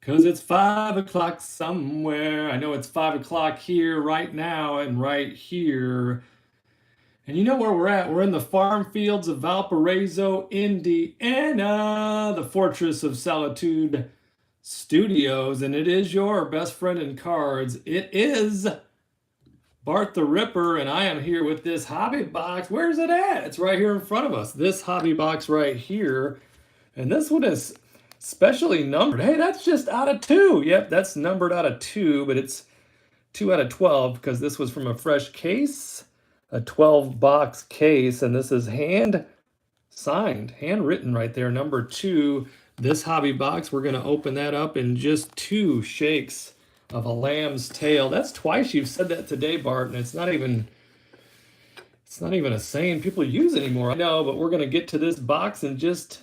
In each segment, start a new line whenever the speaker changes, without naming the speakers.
'Cause it's 5 o'clock somewhere. I know it's 5 o'clock here right now and right here. And you know where we're at? We're in the farm fields of Valparaiso, Indiana, the Fortress of Solitude Studios. And it is your best friend in cards. It is Bart the Ripper, and I am here with this hobby box. Where's it at? It's right here in front of us. This hobby box right here. And this one is specially numbered. Hey, that's just out of 2. Yep, that's numbered out of 2, but it's 2 out of 12 because this was from a fresh case, a 12-box case, and this is hand signed, handwritten right there, number 2. This hobby box, we're going to open that up in just 2 shakes of a lamb's tail. That's twice you've said that today, Bart, and it's not even a saying people use anymore. I know, but we're going to get to this box in just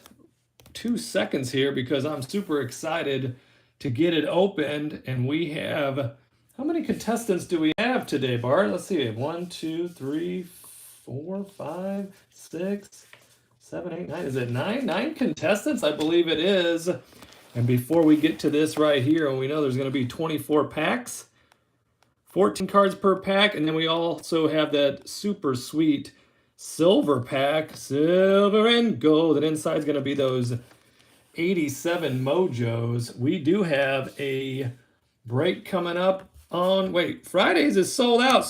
2 seconds here because I'm super excited to get it opened. And we have, how many contestants do we have today, Bart? Let's see. 1, 2, 3, 4, 5, 6, 7, 8, 9. Is it 9? 9 contestants? I believe it is. And before we get to this right here, and we know there's going to be 24 packs, 14 cards per pack, and then we also have that super sweet silver pack, silver and gold, and inside is going to be those 87 mojos. We do have a break coming up on, Fridays is sold out,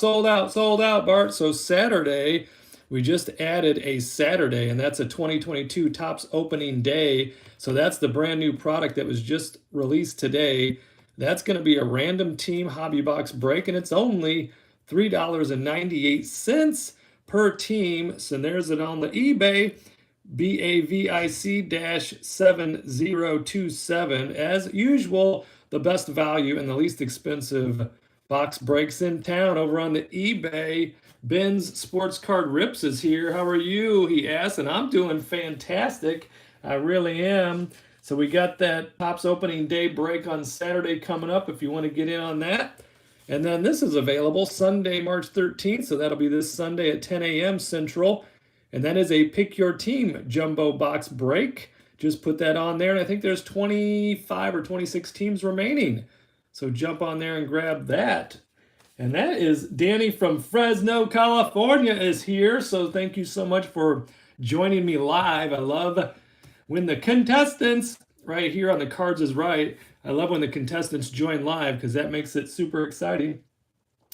Bart. So Saturday, we just added a Saturday, and that's a 2022 Topps opening day. So that's the brand new product that was just released today. That's going to be a random team hobby box break, and it's only $3.98 per team. So there's it on the eBay, BAVIC-7027. As usual, the best value and the least expensive box breaks in town over on the eBay. Ben's Sports Card Rips is here. How are you? He asked, and I'm doing fantastic. I really am. So we got that Topps opening day break on Saturday coming up if you want to get in on that. And then this is available Sunday, March 13th. So that'll be this Sunday at 10 a.m. Central. And that is a Pick Your Team jumbo box break. Just put that on there. And I think there's 25 or 26 teams remaining. So jump on there and grab that. And that is Danny from Fresno, California is here. So thank you so much for joining me live. I love when the contestants right here on the Cards is Right. I love when the contestants join live because that makes it super exciting.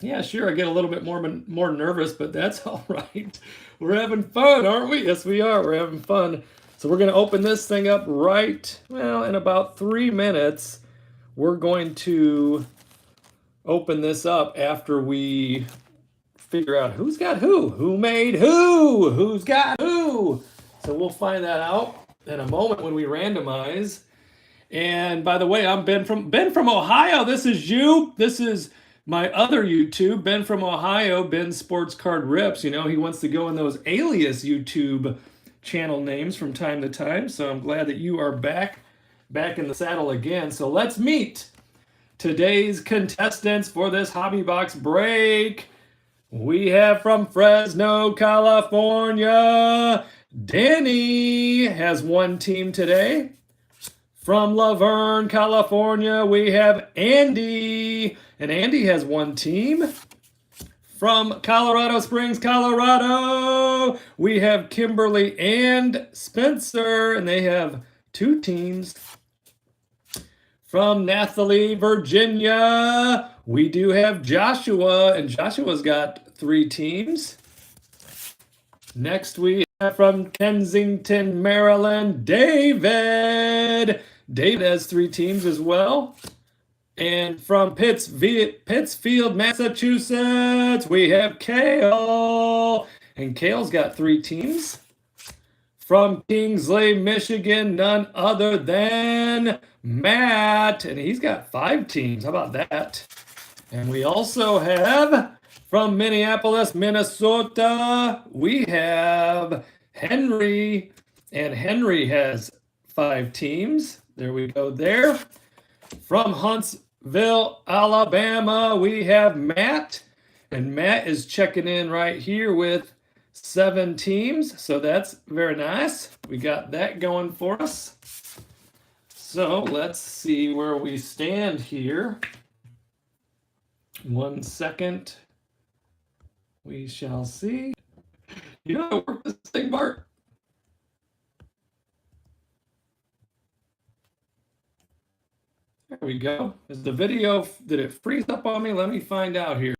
Yeah, sure, I get a little bit more nervous, but that's all right. We're having fun, aren't we? Yes, we are. We're having fun. So we're going to open this thing up in about 3 minutes. We're going to open this up after we figure out who's got who made who's got who. So we'll find that out in a moment when we randomize. And by the way, I'm Ben from Ohio. This is you. This is my other YouTube, Ben from Ohio, Ben Sports Card Rips. You know, he wants to go in those alias YouTube channel names from time to time. So I'm glad that you are back in the saddle again. So let's meet today's contestants for this hobby box break. We have from Fresno, California, Danny has 1 team today. From Laverne, California, we have Andy, and Andy has 1 team. From Colorado Springs, Colorado, we have Kimberly and Spencer, and they have 2 teams. From Nathalie, Virginia, we do have Joshua, and Joshua's got 3 teams. Next, we have from Kensington, Maryland, David. David has 3 teams as well. And from Pittsfield, Massachusetts, we have Kale. And Kale's got 3 teams. From Kingsley, Michigan, none other than Matt. And he's got 5 teams. How about that? And we also have from Minneapolis, Minnesota, we have Henry. And Henry has 5 teams. There we go there. From Huntsville, Alabama, we have Matt. And Matt is checking in right here with 7 teams. So that's very nice. We got that going for us. So let's see where we stand here. 1 second. We shall see. You know how to work this thing, Bart? There we go. Is the video, did it freeze up on me? Let me find out here.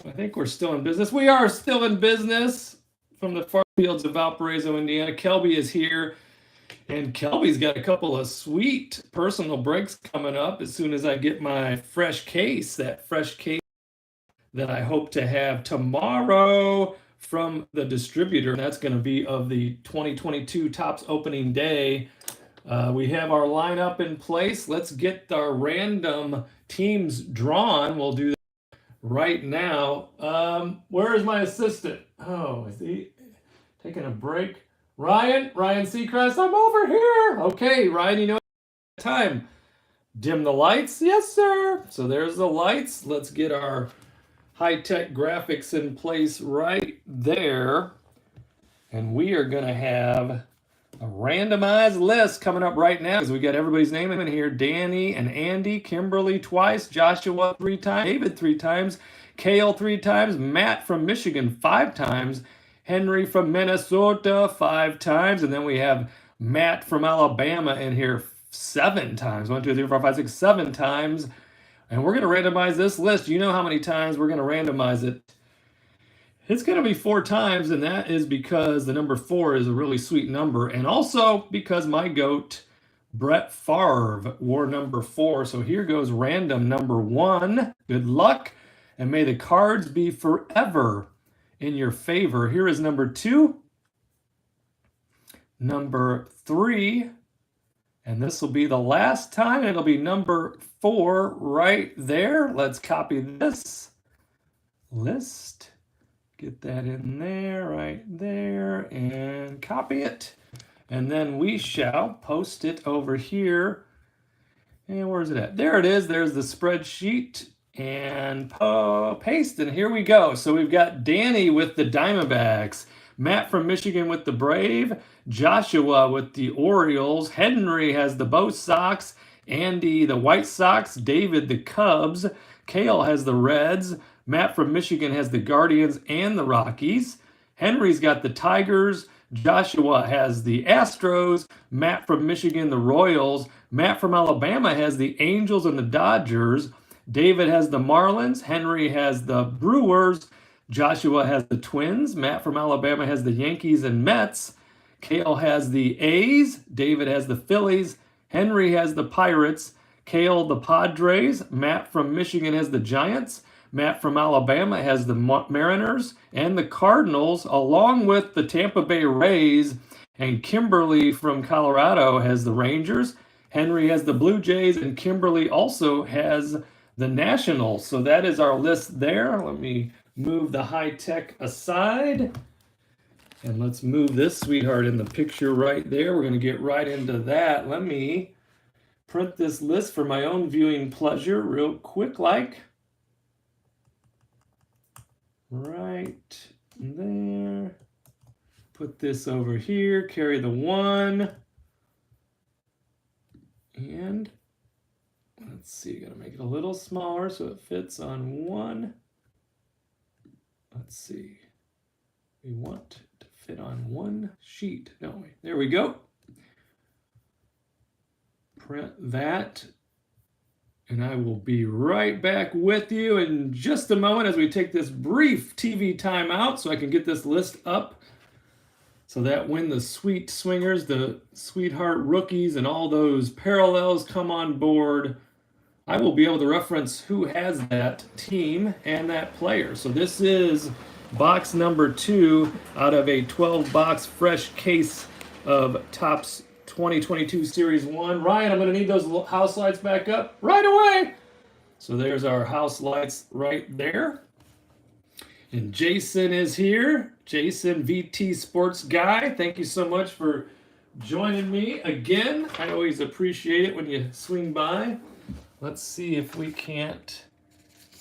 I think we're still in business. We are still in business from the far fields of Valparaiso, Indiana. Kelby is here, and Kelby's got a couple of sweet personal breaks coming up as soon as I get my fresh case, that fresh case that I hope to have tomorrow from the distributor. That's going to be of the 2022 Topps opening day. We have our lineup in place. Let's get our random teams drawn. We'll do that right now. Where is my assistant? Oh, is he taking a break? Ryan Seacrest, I'm over here. Okay, Ryan, you know time. Dim the lights. Yes, sir. So there's the lights. Let's get our high-tech graphics in place right there. And we are going to have a randomized list coming up right now because we got everybody's name in here. Danny and Andy, Kimberly twice, Joshua 3 times, David 3 times, Kale 3 times, Matt from Michigan 5 times, Henry from Minnesota 5 times, and then we have Matt from Alabama in here 7 times. 1, 2, 3, 4, 5, 6, 7 times. And we're going to randomize this list. You know how many times we're going to randomize it. It's going to be 4 times, and that is because the number 4 is a really sweet number, and also because my GOAT, Brett Favre, wore number 4. So here goes random number 1. Good luck, and may the cards be forever in your favor. Here is number 2, number 3, and this will be the last time. It'll be number 4 right there. Let's copy this list. Get that in there, right there, and copy it. And then we shall post it over here. And where is it at? There it is. There's the spreadsheet. And paste, and here we go. So we've got Danny with the Diamondbacks, Matt from Michigan with the Brave, Joshua with the Orioles, Henry has the Bo Sox, Andy the White Sox, David the Cubs, Kale has the Reds, Matt from Michigan has the Guardians and the Rockies, Henry's got the Tigers, Joshua has the Astros, Matt from Michigan the Royals, Matt from Alabama has the Angels and the Dodgers, David has the Marlins, Henry has the Brewers, Joshua has the Twins, Matt from Alabama has the Yankees and Mets, Kale has the A's, David has the Phillies, Henry has the Pirates, Kale the Padres, Matt from Michigan has the Giants, Matt from Alabama has the Mariners and the Cardinals, along with the Tampa Bay Rays, and Kimberly from Colorado has the Rangers, Henry has the Blue Jays, and Kimberly also has the Nationals. So that is our list there. Let me move the high tech aside. And let's move this sweetheart in the picture right there. We're going to get right into that. Let me print this list for my own viewing pleasure real quick like. Right there. Put this over here. Carry the 1. And let's see, gotta make it a little smaller so it fits on 1. Let's see. We want to fit on 1 sheet, don't we? There we go. Print that. And I will be right back with you in just a moment as we take this brief TV timeout so I can get this list up so that when the sweet swingers, the sweetheart rookies, and all those parallels come on board, I will be able to reference who has that team and that player. So this is box number 2 out of a 12-box fresh case of Topps 2022 Series 1. Ryan, I'm going to need those house lights back up right away. So there's our house lights right there. And Jason is here. Jason, VT Sports Guy. Thank you so much for joining me again. I always appreciate it when you swing by. Let's see if we can't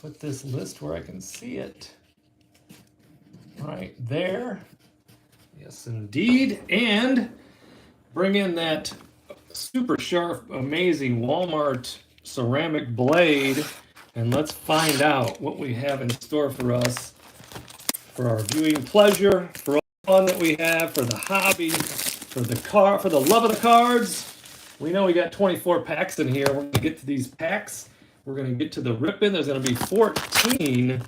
put this list where I can see it. Right there. Yes, indeed. And bring in that super sharp, amazing Walmart ceramic blade. And let's find out what we have in store for us, for our viewing pleasure, for all the fun that we have, for the hobby, for the love of the cards. We know we got 24 packs in here. We're going to get to these packs. We're going to get to the Ripken. There's going to be 14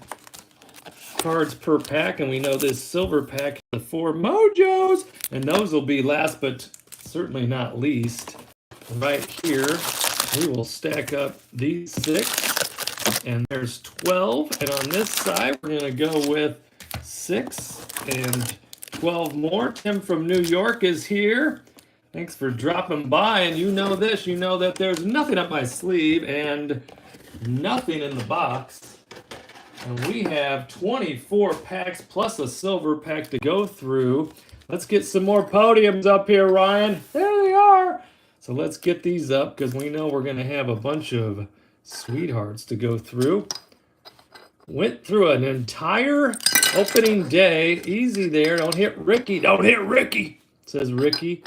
cards per pack, and we know this silver pack has the 4 mojos, and those will be last but certainly not least. Right here, we will stack up these 6, and there's 12, and on this side, we're going to go with 6 and 12 more. Tim from New York is here. Thanks for dropping by, and you know this, you know that there's nothing up my sleeve and nothing in the box. And we have 24 packs plus a silver pack to go through. Let's get some more podiums up here, Ryan. There they are. So let's get these up because we know we're going to have a bunch of sweethearts to go through. Went through an entire opening day. Easy there. Don't hit Ricky. Don't hit Ricky, says Ricky.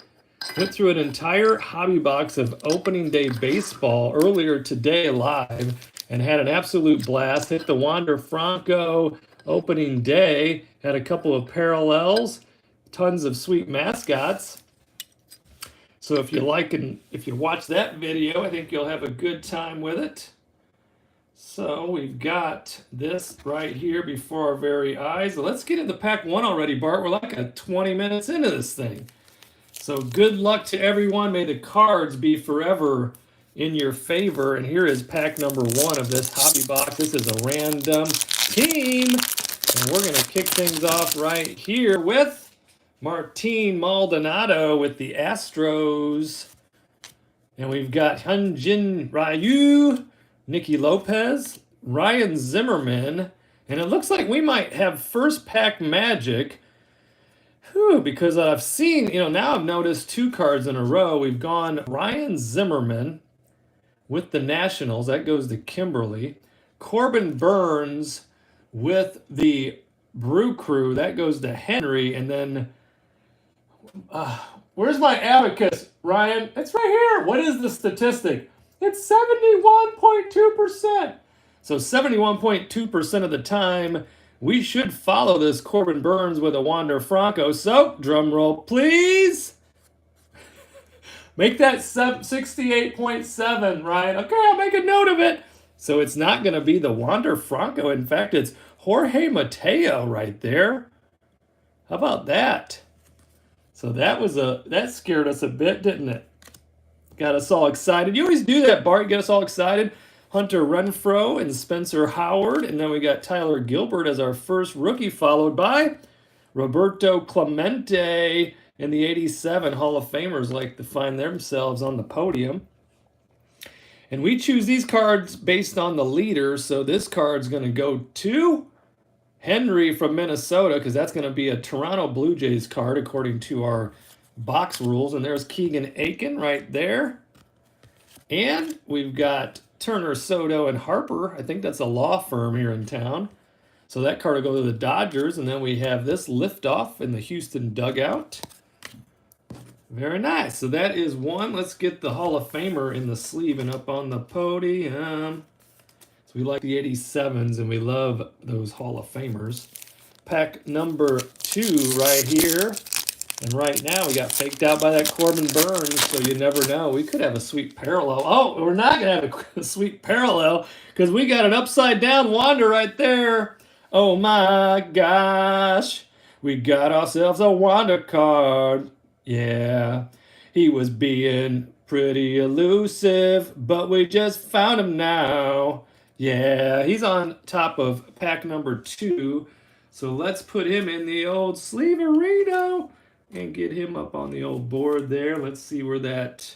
Went through an entire hobby box of opening day baseball earlier today live and had an absolute blast. Hit the Wander Franco opening day. Had a couple of parallels. Tons of sweet mascots. So if you like and if you watch that video, I think you'll have a good time with it. So we've got this right here before our very eyes. Let's get into pack 1 already, Bart. We're like 20 minutes into this thing. So good luck to everyone. May the cards be forever in your favor. And here is pack number 1 of this hobby box. This is a random team. And we're going to kick things off right here with Martin Maldonado with the Astros. And we've got Hyunjin Ryu, Nicky Lopez, Ryan Zimmerman. And it looks like we might have first pack magic. Because I've seen, now I've noticed 2 cards in a row. We've gone Ryan Zimmerman with the Nationals. That goes to Kimberly. Corbin Burns with the Brew Crew. That goes to Henry. And then, where's my abacus, Ryan? It's right here. What is the statistic? It's 71.2%. So 71.2% of the time, we should follow this Corbin Burns with a Wander Franco. So, drum roll, please. Make that 68.7, Ryan. Okay, I'll make a note of it. So it's not going to be the Wander Franco. In fact, it's Jorge Mateo right there. How about that? So that scared us a bit, didn't it? Got us all excited. You always do that, Bart. You get us all excited. Hunter Renfroe and Spencer Howard. And then we got Tyler Gilbert as our first rookie, followed by Roberto Clemente and the 87 Hall of Famers like to find themselves on the podium. And we choose these cards based on the leader. So this card's going to go to Henry from Minnesota because that's going to be a Toronto Blue Jays card according to our box rules. And there's Keegan Aiken right there. And we've got Turner, Soto, and Harper. I think that's a law firm here in town. So that card will go to the Dodgers. And then we have this liftoff in the Houston dugout. Very nice. So that is one. Let's get the Hall of Famer in the sleeve and up on the podium. So we like the 87s, and we love those Hall of Famers. Pack number 2 right here. And right now we got faked out by that Corbin Burns, so you never know. We could have a sweet parallel. Oh, we're not going to have a sweet parallel because we got an upside down Wander right there. Oh my gosh. We got ourselves a Wander card. Yeah. He was being pretty elusive, but we just found him now. Yeah, he's on top of pack number 2. So let's put him in the old sleeve-a-rito and get him up on the old board there. Let's see where that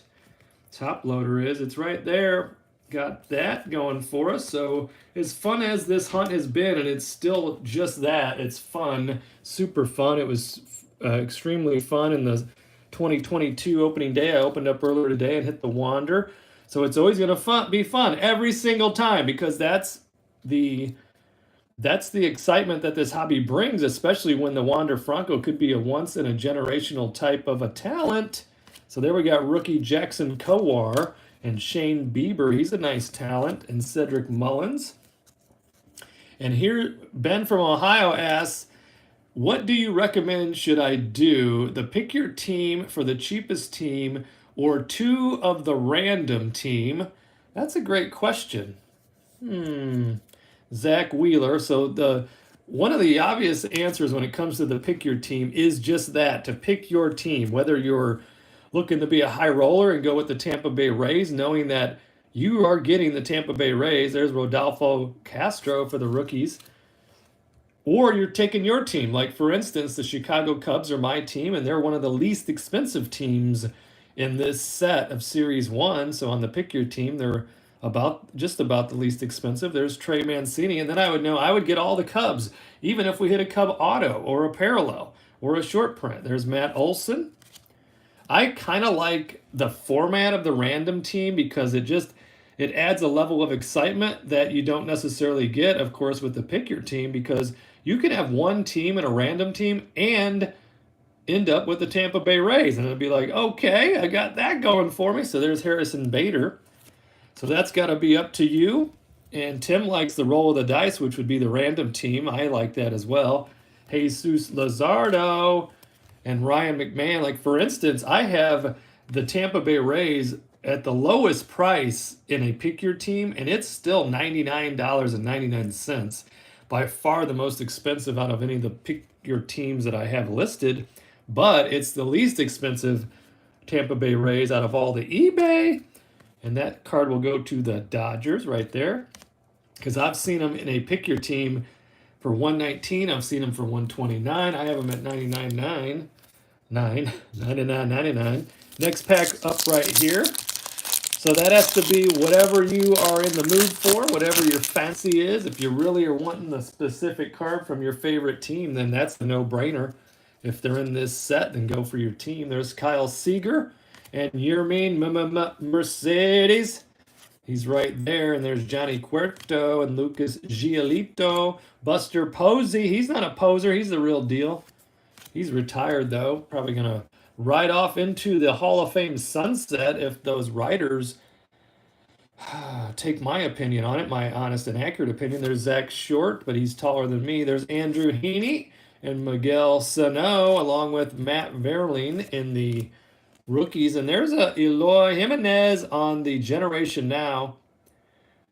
top loader is. It's right there. Got that going for us. So as fun as this hunt has been, and it's still just that, it's fun, super fun. It was extremely fun in the 2022 opening day. I opened up earlier today and hit the Wander. So it's always going to be fun every single time because that's the excitement that this hobby brings, especially when the Wander Franco could be a once-in-a-generational type of a talent. So there we got rookie Jackson Kowar and Shane Bieber. He's a nice talent. And Cedric Mullins. And here, Ben from Ohio asks, what do you recommend should I do? The pick your team for the cheapest team or two of the random team? That's a great question. Zach Wheeler. So the one of the obvious answers when it comes to the pick your team is just that, to pick your team, whether you're looking to be a high roller and go with the Tampa Bay Rays, knowing that you are getting the Tampa Bay Rays. There's Rodolfo Castro for the rookies. Or you're taking your team. Like, for instance, the Chicago Cubs are my team, and they're one of the least expensive teams in this set of Series 1. So on the pick your team, they're just about the least expensive. There's Trey Mancini, and then I would know I would get all the Cubs, even if we hit a Cub auto or a parallel or a short print. There's Matt Olson. I kind of like the format of the random team because it adds a level of excitement that you don't necessarily get, of course, with the pick your team, because you can have one team and a random team and end up with the Tampa Bay Rays. And it'll be like, okay, I got that going for me. So there's Harrison Bader. So that's got to be up to you. And Tim likes the roll of the dice, which would be the random team. I like that as well. Jesus Luzardo and Ryan McMahon. Like, for instance, I have the Tampa Bay Rays at the lowest price in a pick your team, and it's still $99.99. By far the most expensive out of any of the pick your teams that I have listed, but it's the least expensive Tampa Bay Rays out of all the eBay. And that card will go to the Dodgers right there, because I've seen them in a pick your team for $119. I've seen them for $129. I have them at $99.99. Next pack up right here. So that has to be whatever you are in the mood for, whatever your fancy is. If you really are wanting a specific card from your favorite team, then that's the no-brainer. If they're in this set, then go for your team. There's Kyle Seager and Yermin Mercedes. He's right there. And there's Johnny Cuerto and Lucas Giolito. Buster Posey. He's not a poser. He's the real deal. He's retired, though. Probably going to ride off into the Hall of Fame sunset if those writers take my opinion on it, my honest and accurate opinion. There's Zach Short, but he's taller than me. There's Andrew Heaney and Miguel Sano, along with Matt Verlin in the rookies. And there's a Eloy Jimenez on the Generation Now.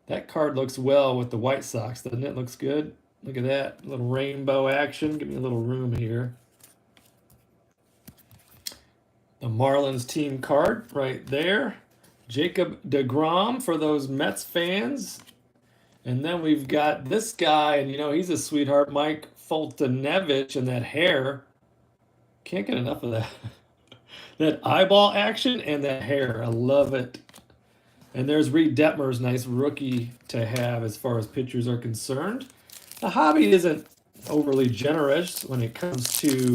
That card looks well with the White Sox, doesn't it? Looks good. Look at that little rainbow action. Give me a little room here. The Marlins team card right there. Jacob deGrom for those Mets fans. And then we've got this guy, and he's a sweetheart, Mike Foltynewicz, and that hair. Can't get enough of that. That eyeball action and that hair. I love it. And there's Reed Detmer's nice rookie to have as far as pitchers are concerned. The hobby isn't overly generous when it comes to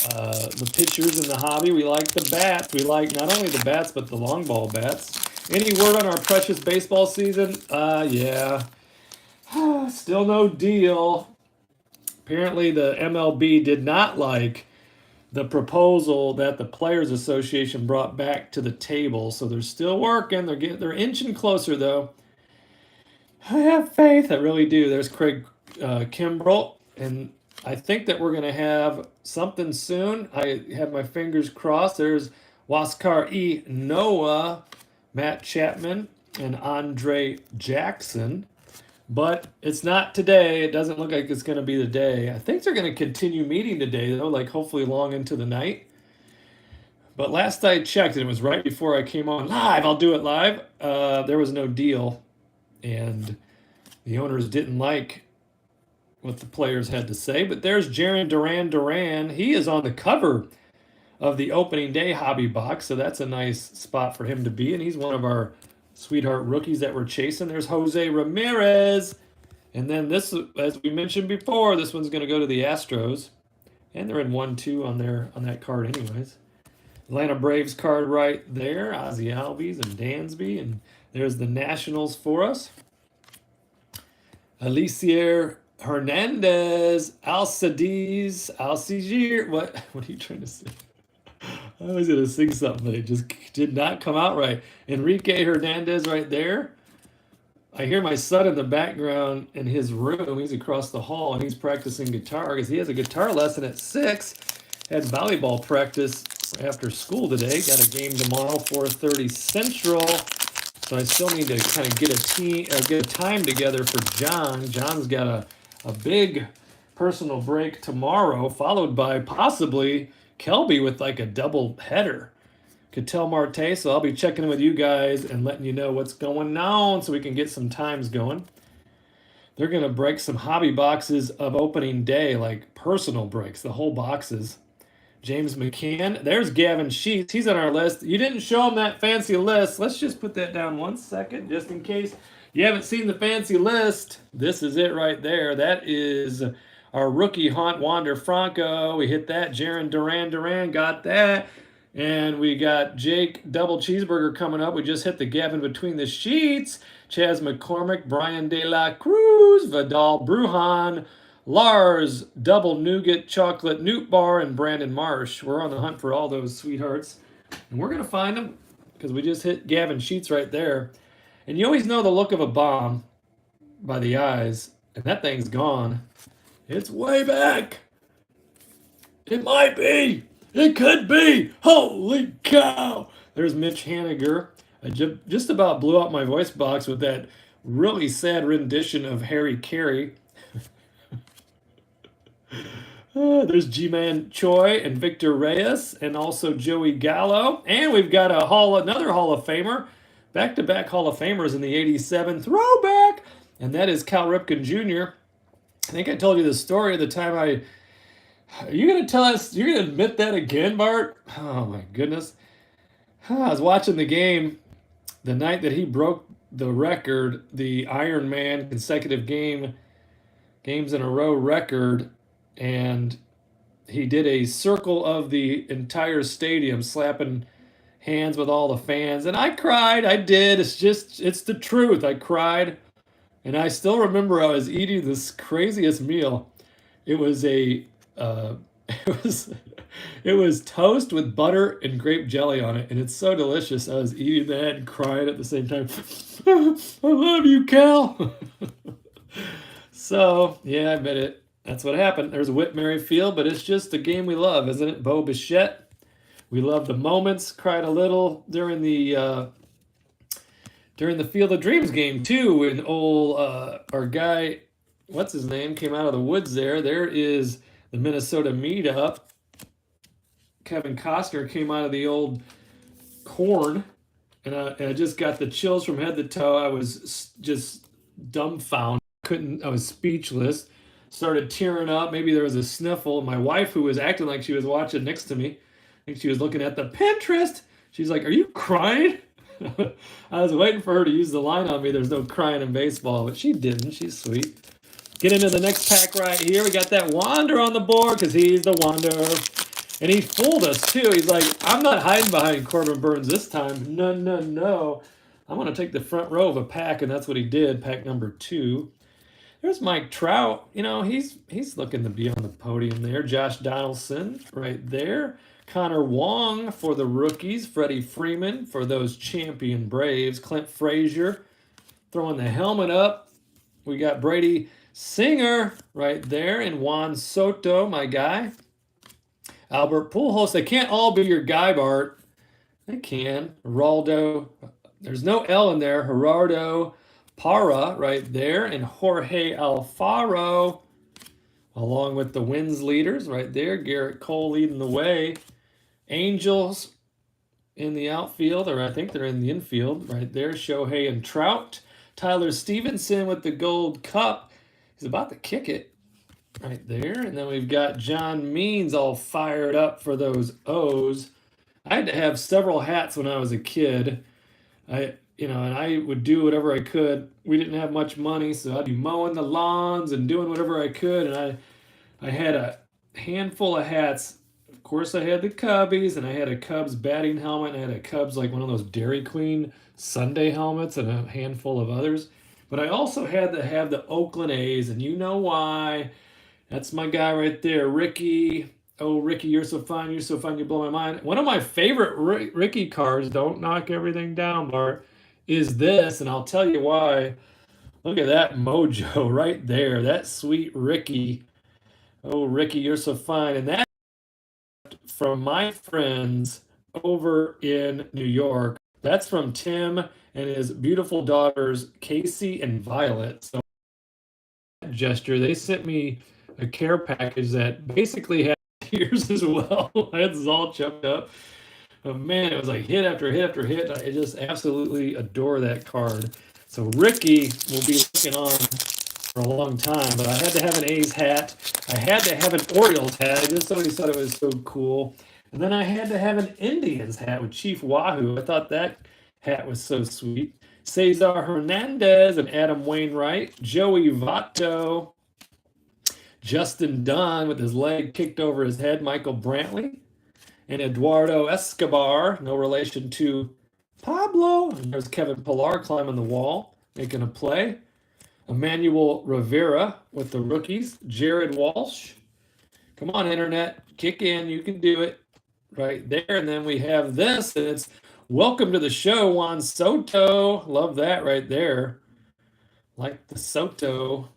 the pitchers in the hobby. We like the bats. We like not only the bats, but the long ball bats. Any word on our precious baseball season? Yeah. Still no deal. Apparently the MLB did not like the proposal that the Players Association brought back to the table. So they're still working. They're inching closer, though. I have faith. I really do. There's Craig Kimbrell. And I think that we're going to have something soon. I have my fingers crossed. There's Huascar E. Noah, Matt Chapman, and Andre Jackson. But it's not today. It doesn't look like it's going to be the day. I think they're going to continue meeting today, though, like hopefully long into the night. But last I checked, and it was right before I came on live, I'll do it live, there was no deal. And the owners didn't like what the players had to say. But there's Jarren Duran. He is on the cover of the opening day hobby box, so that's a nice spot for him to be. And he's one of our sweetheart rookies that we're chasing. There's Jose Ramirez. And then this, as we mentioned before, this one's going to go to the Astros. And they're in 1-2 on that card anyways. Atlanta Braves card right there. Ozzie Albies and Dansby. And there's the Nationals for us. Alicier Hernandez, Alcides, What are you trying to say? I was gonna sing something, but it just did not come out right. Enrique Hernandez right there. I hear my son in the background in his room. He's across the hall and he's practicing guitar because he has a guitar lesson at 6. Had volleyball practice after school today. Got a game tomorrow, 4:30 Central. So I still need to kind of get a time together for John. John's got a big personal break tomorrow, followed by possibly Kelby with like a double header. Cattell Marte, so I'll be checking in with you guys and letting you know what's going on so we can get some times going. They're going to break some hobby boxes of opening day, like personal breaks, the whole boxes. James McCann. There's Gavin Sheets. He's on our list. You didn't show him that fancy list. Let's just put that down 1 second, just in case you haven't seen the fancy list. This is it right there. That is our rookie Haunt Wander Franco. We hit that. Jaron Duran got that. And we got Jake Double Cheeseburger coming up. We just hit the Gavin Between the Sheets. Chaz McCormick, Brian De La Cruz, Vidal Brujan, Lars, Double Nougat, Chocolate Newt Bar, and Brandon Marsh. We're on the hunt for all those sweethearts. And we're going to find them because we just hit Gavin Sheets right there. And you always know the look of a bomb by the eyes. And that thing's gone. It's way back. It might be. It could be. Holy cow. There's Mitch Haniger. I just about blew out my voice box with that really sad rendition of Harry Carey. There's G-Man Choi and Victor Reyes and also Joey Gallo. And we've got another Hall of Famer. Back-to-back Hall of Famers in the 87 throwback. And that is Cal Ripken Jr. I think I told you the story of the time Are you going to tell us, you're going to admit that again, Bart? Oh my goodness. I was watching the game the night that he broke the record, the Iron Man consecutive games in a row record, and he did a circle of the entire stadium, slapping hands with all the fans. And I cried. I did. It's the truth. I cried. And I still remember I was eating this craziest meal. It was a, it was, it was toast with butter and grape jelly on it, and it's so delicious. I was eating that and crying at the same time. I love you, Cal. So yeah, I admit it. That's what happened. There's Whit Merrifield, but it's just a game we love, isn't it? Bo Bichette. We love the moments. Cried a little during the Field of Dreams game too, when our guy, what's his name, came out of the woods there. There is the Minnesota meetup. Kevin Costner came out of the old corn, and I just got the chills from head to toe. I was just dumbfounded. I was speechless. Started tearing up. Maybe there was a sniffle. My wife, who was acting like she was watching next to me, I think she was looking at the Pinterest. She's like, "Are you crying?" I was waiting for her to use the line on me. There's no crying in baseball, but she didn't. She's sweet. Get into the next pack right here. We got that Wander on the board because he's the Wander. And he fooled us too. He's like, "I'm not hiding behind Corbin Burns this time. No, no, no. I'm going to take the front row of a pack," and that's what he did, pack number 2. There's Mike Trout. You know, he's looking to be on the podium there. Josh Donaldson right there. Connor Wong for the rookies. Freddie Freeman for those champion Braves. Clint Frazier throwing the helmet up. We got Brady Singer right there. And Juan Soto, my guy. Albert Pujols. They can't all be your guy, Bart. They can. Geraldo. There's no L in there. Gerardo Parra right there. And Jorge Alfaro, along with the wins leaders right there. Garrett Cole leading the way. Angels in the outfield, or I think they're in the infield right there. Shohei and Trout. Tyler Stevenson with the gold cup. He's about to kick it right there. And then we've got John Means all fired up for those O's. I had to have several hats when I was a kid. And I would do whatever I could. We didn't have much money, so I'd be mowing the lawns and doing whatever I could. And I had a handful of hats. Of course, I had the Cubbies, and I had a Cubs batting helmet, and I had a Cubs, like one of those Dairy Queen Sunday helmets, and a handful of others. But I also had to have the Oakland A's, and you know why. That's my guy right there, Ricky Oh, Ricky, you're so fine. You're so fine. You blow my mind. One of my favorite Ricky cards, don't knock everything down, Bart, is this. And I'll tell you why. Look at that mojo right there. That sweet Ricky. Oh, Ricky, you're so fine. And that from my friends over in New York. That's from Tim and his beautiful daughters, Casey and Violet. So, gesture, they sent me a care package that basically had tears as well. I had this all choked up. But man, it was like hit after hit after hit. I just absolutely adore that card. So Ricky will be looking on for a long time, but I had to have an A's hat. I had to have an Orioles hat. I just always thought it was so cool. And then I had to have an Indians hat with Chief Wahoo. I thought that hat was so sweet. Cesar Hernandez and Adam Wainwright. Joey Votto. Justin Dunn with his leg kicked over his head. Michael Brantley. And Eduardo Escobar, no relation to Pablo. And there's Kevin Pillar climbing the wall, making a play. Emmanuel Rivera with the rookies. Jared Walsh. Come on, Internet. Kick in. You can do it right there. And then we have this, and it's welcome to the show, Juan Soto. Love that right there. Like the Soto.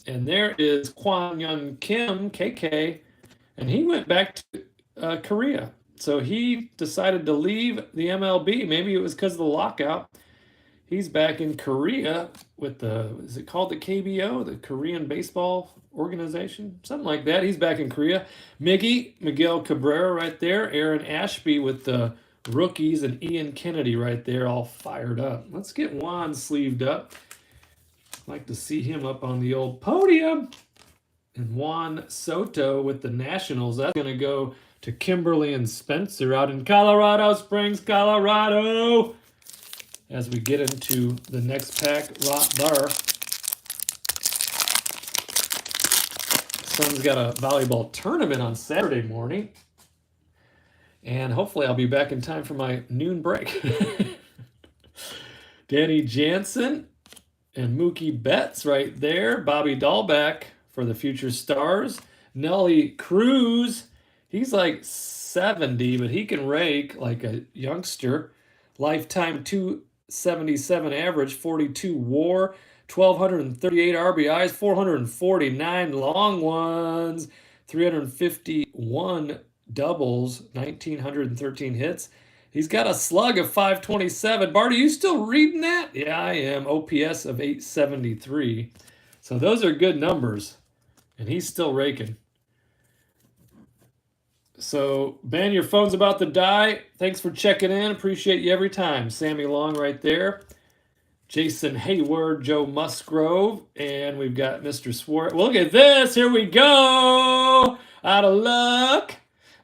And there is Kwon Young Kim, KK, and he went back to Korea. So he decided to leave the MLB. Maybe it was because of the lockout. He's back in Korea with is it called the KBO, the Korean Baseball Organization? Something like that. He's back in Korea. Miguel Cabrera right there. Aaron Ashby with the rookies and Ian Kennedy right there all fired up. Let's get Juan sleeved up. I'd like to see him up on the old podium. And Juan Soto with the Nationals. That's going to go to Kimberly and Spencer out in Colorado Springs, Colorado. As we get into the next pack, right there. Son's got a volleyball tournament on Saturday morning. And hopefully I'll be back in time for my noon break. Danny Jansen and Mookie Betts right there. Bobby Dahlbeck for the Future Stars. Nelly Cruz. He's like 70, but he can rake like a youngster. Lifetime 277 average, 42 WAR, 1,238 RBIs, 449 long ones, 351 doubles, 1,913 hits. He's got a slug of 527. Bart, are you still reading that? Yeah, I am. OPS of 873. So those are good numbers. And he's still raking. So, Ben, your phone's about to die. Thanks for checking in. Appreciate you every time. Sammy Long right there. Jason Hayward, Joe Musgrove, and we've got Mr. Swartz. Well, look at this. Here we go. Out of luck.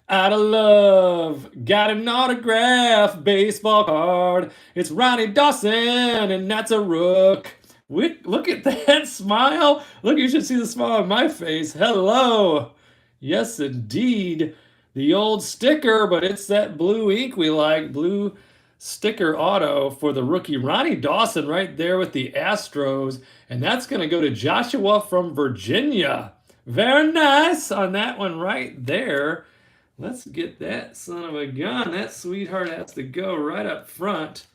Out of love. Got an autograph baseball card. It's Ronnie Dawson, and that's a rook. Look at that smile. Look, you should see the smile on my face. Hello. Yes, indeed. The old sticker, but it's that blue ink we like. Blue sticker auto for the rookie Ronnie Dawson right there with the Astros. And that's going to go to Joshua from Virginia. Very nice on that one right there. Let's get that son of a gun. That sweetheart has to go right up front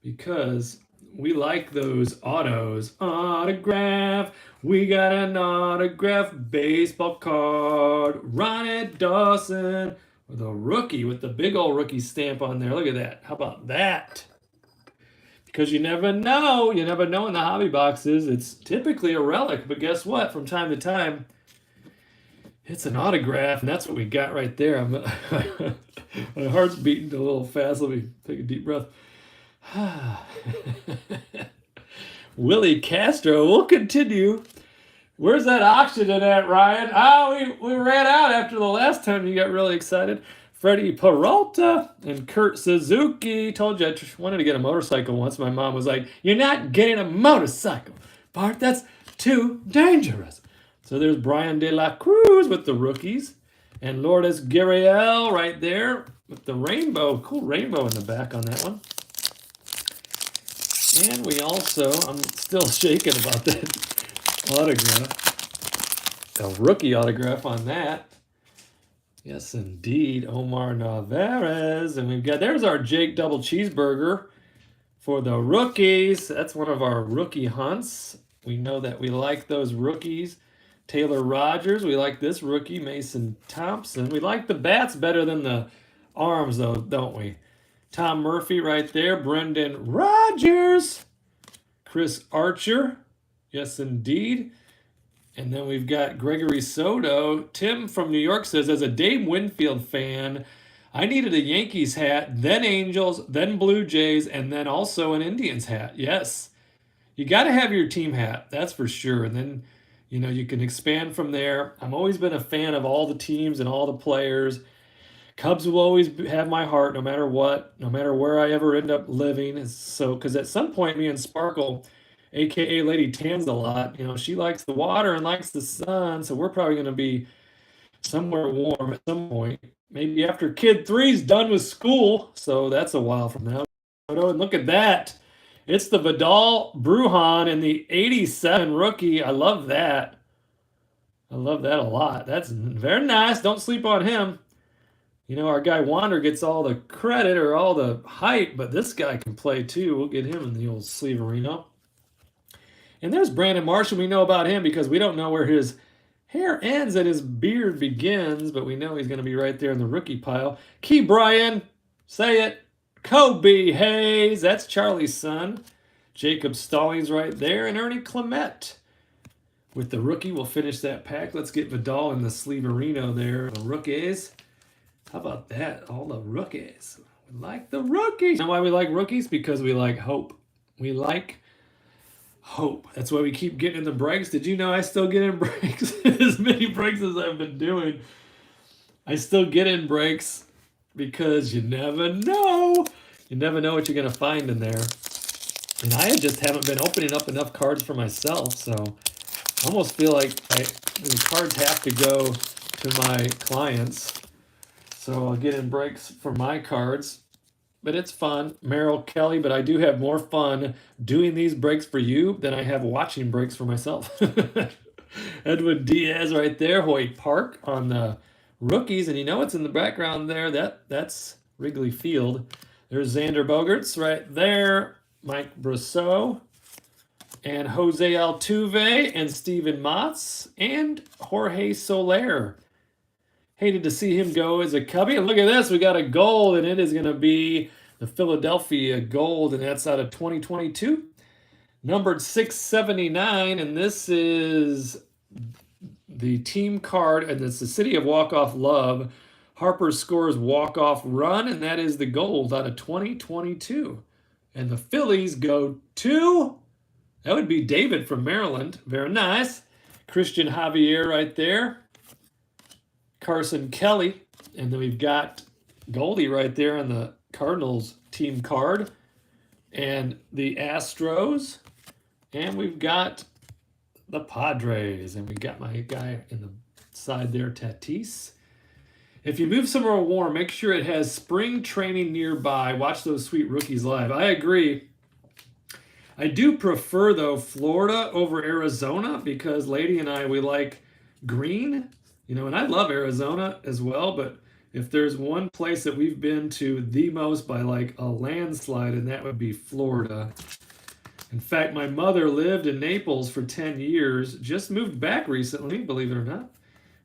because we like those autos. Autograph. We got an autograph baseball card. Ronnie Dawson with a rookie with the big old rookie stamp on there. Look at that. How about that? Because you never know. You never know in the hobby boxes. It's typically a relic. But guess what? From time to time, it's an autograph. And that's what we got right there. My heart's beating a little fast. Let me take a deep breath. Willie Castro. We'll continue. Where's that oxygen at, Ryan? We ran out after the last time you got really excited. Freddie Peralta and Kurt Suzuki. Told you I wanted to get a motorcycle once. My mom was like, "You're not getting a motorcycle, Bart. That's too dangerous." So there's Brian De La Cruz with the rookies. And Lourdes Gurriel right there with the rainbow. Cool rainbow in the back on that one. And we also, I'm still shaking about that autograph. A rookie autograph on that. Yes, indeed. Omar Navarez. And there's our Jake double cheeseburger for the rookies. That's one of our rookie hunts. We know that we like those rookies. Taylor Rogers. We like this rookie, Mason Thompson. We like the bats better than the arms, though, don't we? Tom Murphy right there. Brendan Rodgers. Chris Archer. Yes, indeed. And then we've got Gregory Soto. Tim from New York says, as a Dave Winfield fan, I needed a Yankees hat, then Angels, then Blue Jays, and then also an Indians hat. Yes. You got to have your team hat, that's for sure. And then, you can expand from there. I've always been a fan of all the teams and all the players. Cubs will always have my heart no matter what, no matter where I ever end up living. So, because at some point, me and Sparkle, aka Lady Tans a lot, she likes the water and likes the sun. So, we're probably going to be somewhere warm at some point. Maybe after kid three's done with school. So, that's a while from now. And look at that. It's the Vidal Brujan and the 87 rookie. I love that. I love that a lot. That's very nice. Don't sleep on him. Our guy Wander gets all the credit or all the hype, but this guy can play too. We'll get him in the old Sleeverino. And there's Brandon Marshall. We know about him because we don't know where his hair ends and his beard begins, but we know he's going to be right there in the rookie pile. Key Bryan, say it. Kobe Hayes, that's Charlie's son. Jacob Stallings right there, and Ernie Clement. With the rookie, we'll finish that pack. Let's get Vidal in the Sleeverino there. The rookies. How about that? All the rookies. We like the rookies. You know why we like rookies? Because we like hope. We like hope. That's why we keep getting in the breaks. Did you know I still get in breaks? As many breaks as I've been doing, I still get in breaks because you never know. You never know what you're going to find in there. And I just haven't been opening up enough cards for myself, so I almost feel like the cards have to go to my clients. So I'll get in breaks for my cards, but it's fun. Merrill Kelly, but I do have more fun doing these breaks for you than I have watching breaks for myself. Edwin Diaz right there. Hoyt Park on the rookies, and what's in the background there? That's Wrigley Field. There's Xander Bogaerts right there. Mike Brosseau. And Jose Altuve and Steven Matz and Jorge Soler. Hated to see him go as a Cubby. And look at this. We got a gold, and it is going to be the Philadelphia gold, and that's out of 2022. Numbered 679, and this is the team card, and it's the City of Walk-Off Love. Harper scores walk-off run, and that is the gold out of 2022. And the Phillies go to, that would be David from Maryland. Very nice. Christian Javier right there. Carson Kelly, and then we've got Goldie right there on the Cardinals team card, and the Astros, and we've got the Padres, and we got my guy in the side there, Tatis. If you move somewhere warm, make sure it has spring training nearby. Watch those sweet rookies live. I agree. I do prefer, though, Florida over Arizona because Lady and I, we like green. And I love Arizona as well, but if there's one place that we've been to the most by like a landslide, and that would be Florida. In fact, my mother lived in Naples for 10 years, just moved back recently, believe it or not.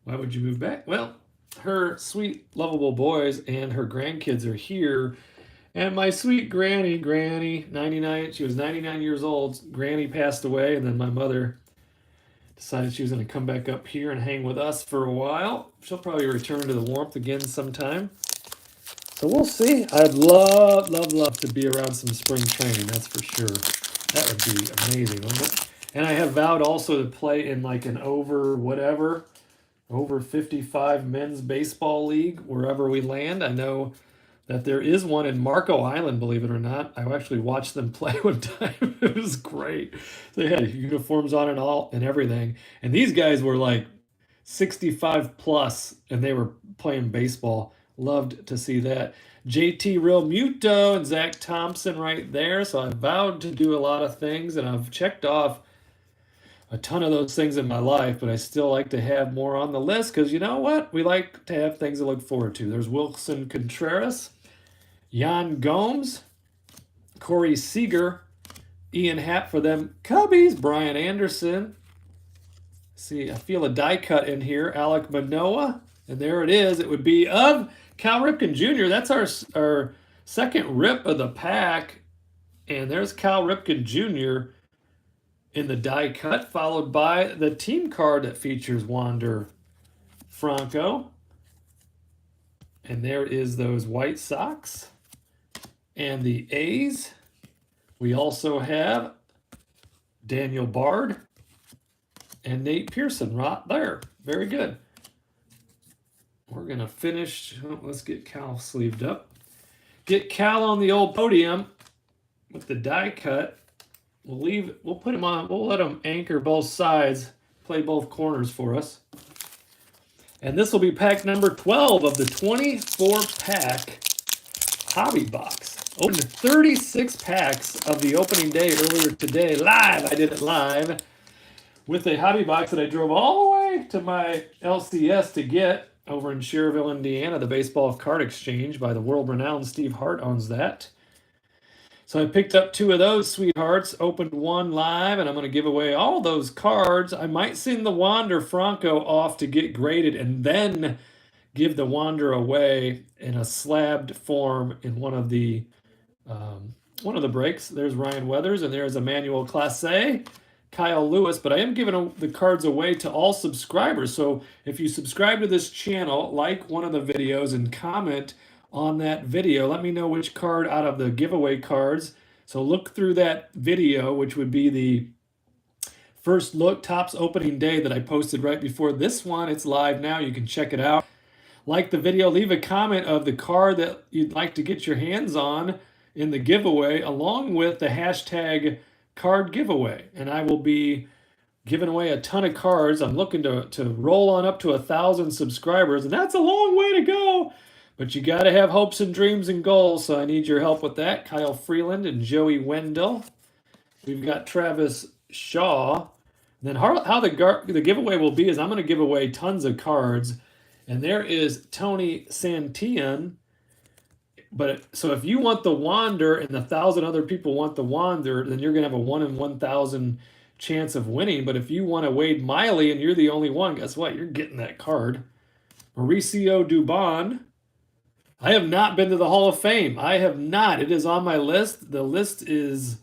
Why would you move back? Well, her sweet, lovable boys and her grandkids are here. And my sweet Granny, 99, she was 99 years old. Granny passed away, and then my mother decided she was going to come back up here and hang with us for a while. She'll probably return to the warmth again sometime. So we'll see. I'd love to be around some spring training, that's for sure. That would be amazing, wouldn't it? And I have vowed also to play in like an over 55 men's baseball league wherever we land. I know that there is one in Marco Island, believe it or not. I actually watched them play one time. It was great. They had uniforms on and all and everything. And these guys were like 65 plus, and they were playing baseball. Loved to see that. JT Real Muto and Zach Thompson right there. So I vowed to do a lot of things, and I've checked off a ton of those things in my life, but I still like to have more on the list because you know what? We like to have things to look forward to. There's Wilson Contreras, Yan Gomes, Corey Seager, Ian Happ for them Cubbies, Brian Anderson. See, I feel a die cut in here. Alek Manoah, and there it is. It would be of Cal Ripken Jr. That's our second rip of the pack, and there's Cal Ripken Jr. in the die cut, followed by the team card that features Wander Franco, and there is those White Sox and the A's. We also have Daniel Bard and Nate Pearson right there. Very good. We're going to finish. Let's get Cal sleeved up. Get Cal on the old podium with the die cut. We'll put him on. We'll let him anchor both sides, play both corners for us. And this will be pack number 12 of the 24-pack hobby box. Opened 36 packs of the opening day earlier today. Live. I did it live with a hobby box that I drove all the way to my LCS to get over in Schererville, Indiana. The Baseball Card Exchange by the world-renowned Steve Hart owns that. So I picked up 2 of those sweethearts, opened 1 live, and I'm going to give away all those cards. I might send the Wander Franco off to get graded and then give the Wander away in a slabbed form in one of the breaks. There's Ryan Weathers, and there's Emmanuel Clase, Kyle Lewis, but I am giving the cards away to all subscribers. So if you subscribe to this channel, like one of the videos and comment on that video, let me know which card out of the giveaway cards. So look through that video, which would be the first look Topps opening day that I posted right before this one. It's live now. You can check it out. Like the video, leave a comment of the card that you'd like to get your hands on in the giveaway, along with the hashtag card giveaway. And I will be giving away a ton of cards. I'm looking to roll on up to 1,000 subscribers, and that's a long way to go. But you got to have hopes and dreams and goals, so I need your help with that. Kyle Freeland and Joey Wendell. We've got Travis Shaw. And then how the giveaway will be is I'm going to give away tons of cards. And there is Tony Santillan. So if you want the Wander and 1,000 other people want the Wander, then you're going to have a 1 in 1,000 chance of winning. But if you want a Wade Miley and you're the only one, guess what? You're getting that card. Mauricio Dubon. I have not been to the Hall of Fame. I have not. It is on my list. The list is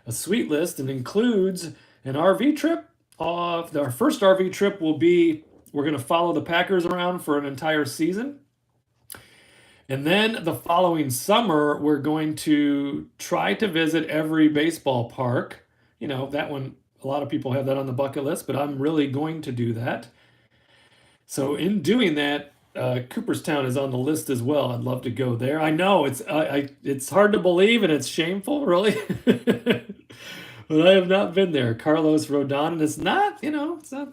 a sweet list and includes an RV trip. Our first RV trip will be, we're going to follow the Packers around for an entire season. And then the following summer, we're going to try to visit every baseball park. You know, that one, a lot of people have that on the bucket list, but I'm really going to do that. So in doing that, Cooperstown is on the list as well. I'd love to go there. I know it's hard to believe and it's shameful, really. But I have not been there. Carlos Rodon, and it's not, it's not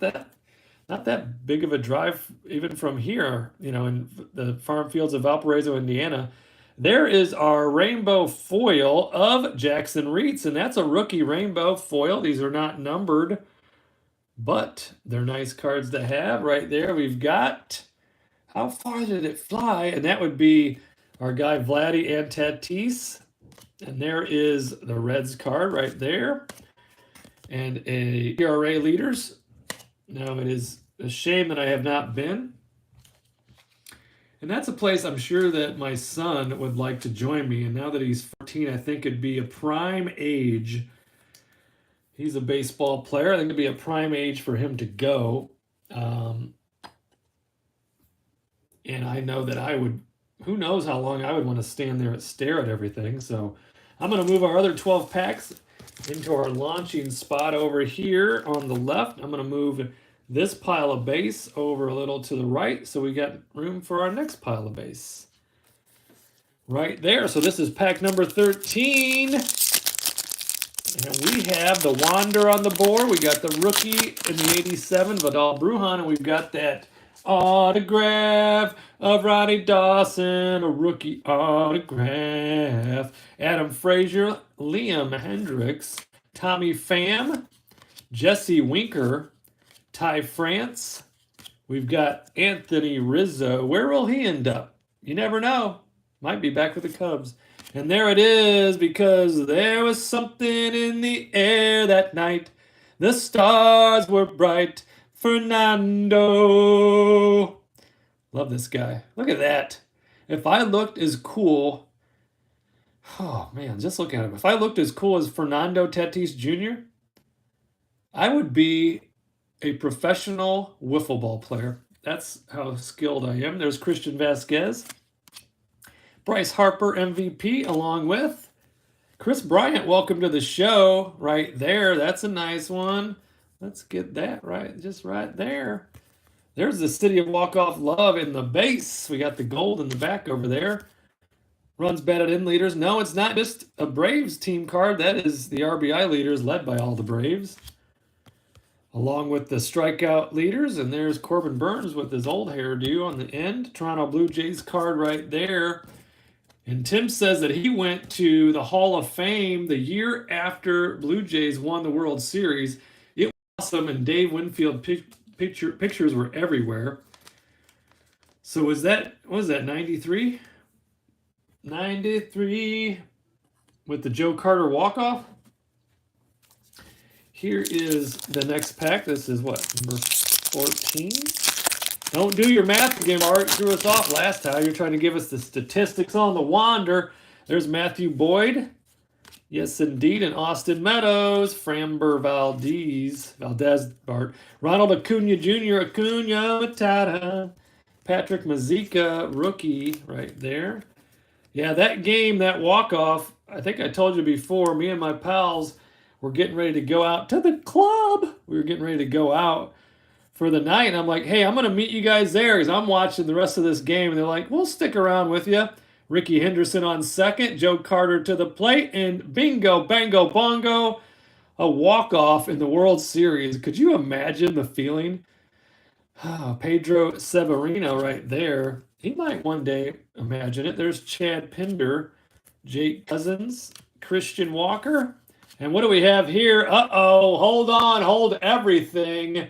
that big of a drive even from here, in the farm fields of Valparaiso, Indiana. There is our rainbow foil of Jackson Reitz, and that's a rookie rainbow foil. These are not numbered, but they're nice cards to have. Right there, we've got, how far did it fly? And that would be our guy Vladdy and Tatis. And there is the Reds card right there. And a ERA leaders. Now it is a shame that I have not been. And that's a place I'm sure that my son would like to join me. And now that he's 14, I think it'd be a prime age. He's a baseball player. I think it'd be a prime age for him to go. And I know that I would, who knows how long I would want to stand there and stare at everything. So I'm going to move our other 12 packs into our launching spot over here on the left. I'm going to move this pile of base over a little to the right, so we got room for our next pile of base. Right there. So this is pack number 13. And we have the Wander on the board. We got the rookie in the 87, Vidal Brujan, and we've got that autograph of Ronnie Dawson, a rookie autograph. Adam Frazier, Liam Hendricks, Tommy Pham, Jesse Winker, Ty France. We've got Anthony Rizzo. Where will he end up? You never know. Might be back with the Cubs. And there it is, because there was something in the air that night. The stars were bright. Fernando. Love this guy. Look at that. If I looked as cool, oh man, just look at him. If I looked as cool as Fernando Tatis Jr., I would be a professional wiffle ball player. That's how skilled I am. There's Christian Vasquez. Bryce Harper, MVP, along with Chris Bryant. Welcome to the show right there. That's a nice one. Let's get that right, just right there. There's the City of Walk-Off Love in the base. We got the gold in the back over there. Runs batted in leaders. No, it's not just a Braves team card. That is the RBI leaders led by all the Braves, along with the strikeout leaders. And there's Corbin Burns with his old hairdo on the end. Toronto Blue Jays card right there. And Tim says that he went to the Hall of Fame the year after Blue Jays won the World Series. It was awesome, and Dave Winfield pictures were everywhere. So what was that, 93? 93 with the Joe Carter walk-off. Here is the next pack. This is what, number 14? Don't do your math again. Art threw us off last time. You're trying to give us the statistics on the Wander. There's Matthew Boyd. Yes, indeed. And Austin Meadows. Framber Valdez, Bart. Ronald Acuna Jr. Acuna Matata. Patrick Mazeika, rookie right there. Yeah, that game, that walk-off, I think I told you before, me and my pals were getting ready to go out to the club. We were getting ready to go out for the night. And I'm like, hey, I'm going to meet you guys there because I'm watching the rest of this game. And they're like, we'll stick around with you. Ricky Henderson on second, Joe Carter to the plate, and bingo, bango, bongo, a walk-off in the World Series. Could you imagine the feeling? Pedro Severino right there. He might one day imagine it. There's Chad Pinder, Jake Cousins, Christian Walker. And what do we have here? Uh-oh, hold on, hold everything.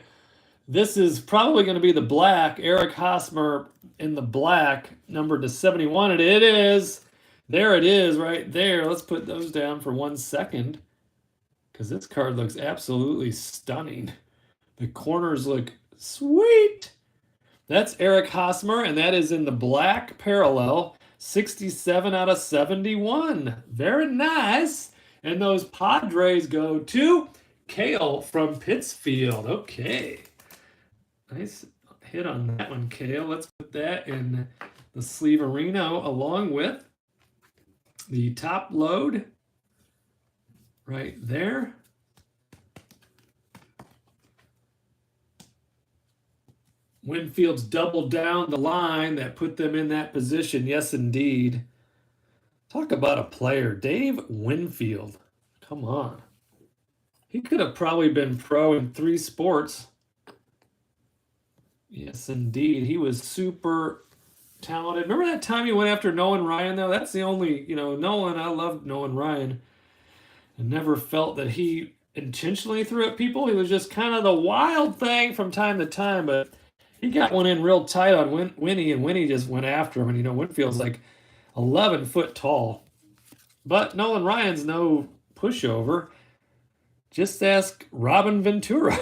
This is probably going to be the black. Eric Hosmer in the black, numbered to 71. And it is. There it is right there. Let's put those down for 1 second, because this card looks absolutely stunning. The corners look sweet. That's Eric Hosmer, and that is in the black parallel. 67 out of 71. Very nice. And those Padres go to Kale from Pittsfield. Okay. Nice hit on that one, Kale. Let's put that in the Sleeverino along with the top load right there. Winfield's doubled down the line that put them in that position. Yes, indeed. Talk about a player. Dave Winfield. Come on. He could have probably been pro in 3 sports. Yes, indeed. He was super talented. Remember that time he went after Nolan Ryan, though? That's the only, Nolan, I loved Nolan Ryan. I never felt that he intentionally threw at people. He was just kind of the wild thing from time to time, but he got one in real tight on Winnie, and Winnie just went after him. And, Winfield's like 11 foot tall. But Nolan Ryan's no pushover. Just ask Robin Ventura.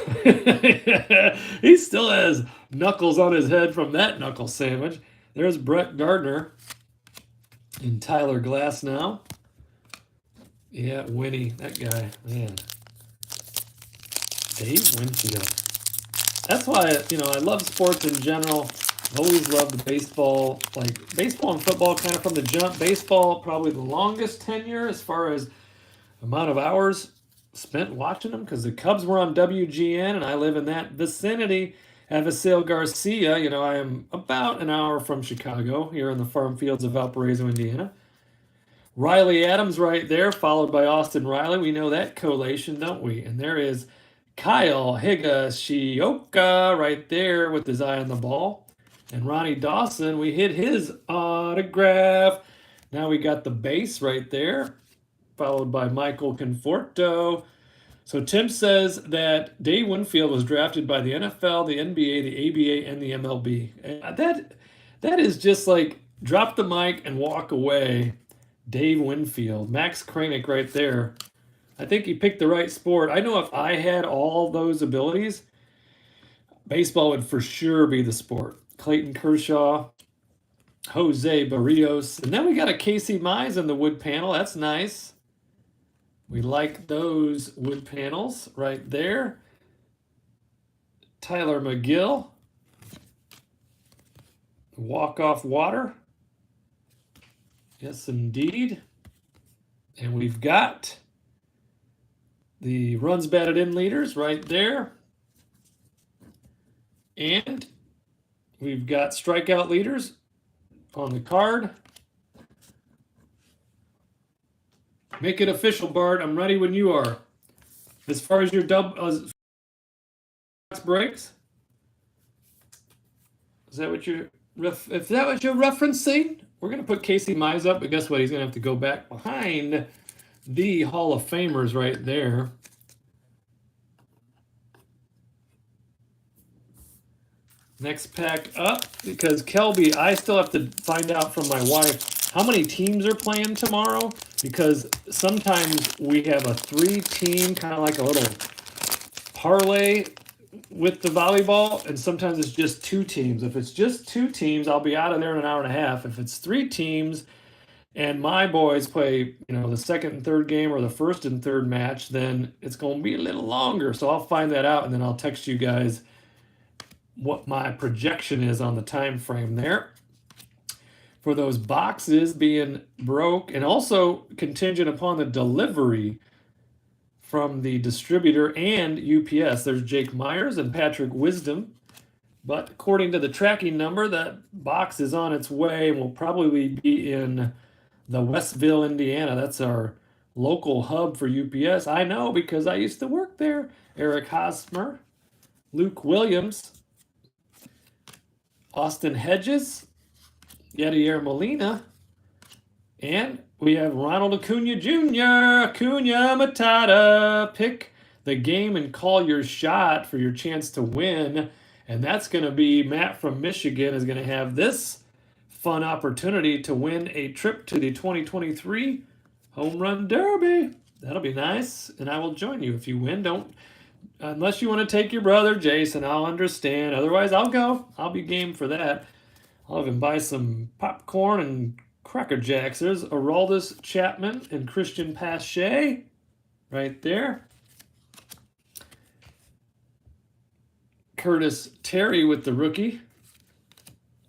He still has knuckles on his head from that knuckle sandwich. There's Brett Gardner and Tyler Glass now. Yeah, Winnie, that guy, man. Dave Winfield. That's why, I love sports in general. I've always loved baseball, like baseball and football kind of from the jump. Baseball, probably the longest tenure as far as amount of hours spent watching them, because the Cubs were on WGN, and I live in that vicinity at Vasile Garcia. I am about an hour from Chicago, here in the farm fields of Valparaiso, Indiana. Riley Adams right there, followed by Austin Riley. We know that collation, don't we? And there is Kyle Higashioka right there with his eye on the ball. And Ronnie Dawson, we hit his autograph. Now we got the base right there, followed by Michael Conforto. So Tim says that Dave Winfield was drafted by the NFL, the NBA, the ABA, and the MLB. And that is just like drop the mic and walk away. Dave Winfield, Max Kranick right there. I think he picked the right sport. I know if I had all those abilities, baseball would for sure be the sport. Clayton Kershaw, Jose Barrios, and then we got a Casey Mize in the wood panel. That's nice. We like those wood panels right there. Tyler McGill, walk-off water. Yes, indeed. And we've got the runs batted in leaders right there. And we've got strikeout leaders on the card. Make it official, Bart. I'm ready when you are. As far as your breaks, is that what you're referencing? We're gonna put Casey Mize up, but guess what? He's gonna have to go back behind the Hall of Famers right there. Next pack up, because Kelby, I still have to find out from my wife how many teams are playing tomorrow, because sometimes we have a 3-team, kind of like a little parlay with the volleyball, and sometimes it's just 2 teams. If it's just 2 teams, I'll be out of there in an hour and a half. If it's 3 teams and my boys play, the second and third game or the first and third match, then it's going to be a little longer. So I'll find that out, and then I'll text you guys what my projection is on the time frame there for those boxes being broke, and also contingent upon the delivery from the distributor and UPS. There's Jake Myers and Patrick Wisdom, but according to the tracking number, that box is on its way and will probably be in the Westville, Indiana. That's our local hub for UPS. I know because I used to work there. Eric Hosmer, Luke Williams, Austin Hedges, Yadier Molina, and we have Ronald Acuna Jr., Acuna Matata. Pick the game and call your shot for your chance to win. And that's going to be Matt from Michigan is going to have this fun opportunity to win a trip to the 2023 Home Run Derby. That'll be nice, and I will join you if you win. Unless you want to take your brother, Jason, I'll understand. Otherwise, I'll go. I'll be game for that. I'll have him buy some popcorn and Cracker Jacks. There's Aroldis Chapman and Christian Pache right there. Curtis Terry with the rookie.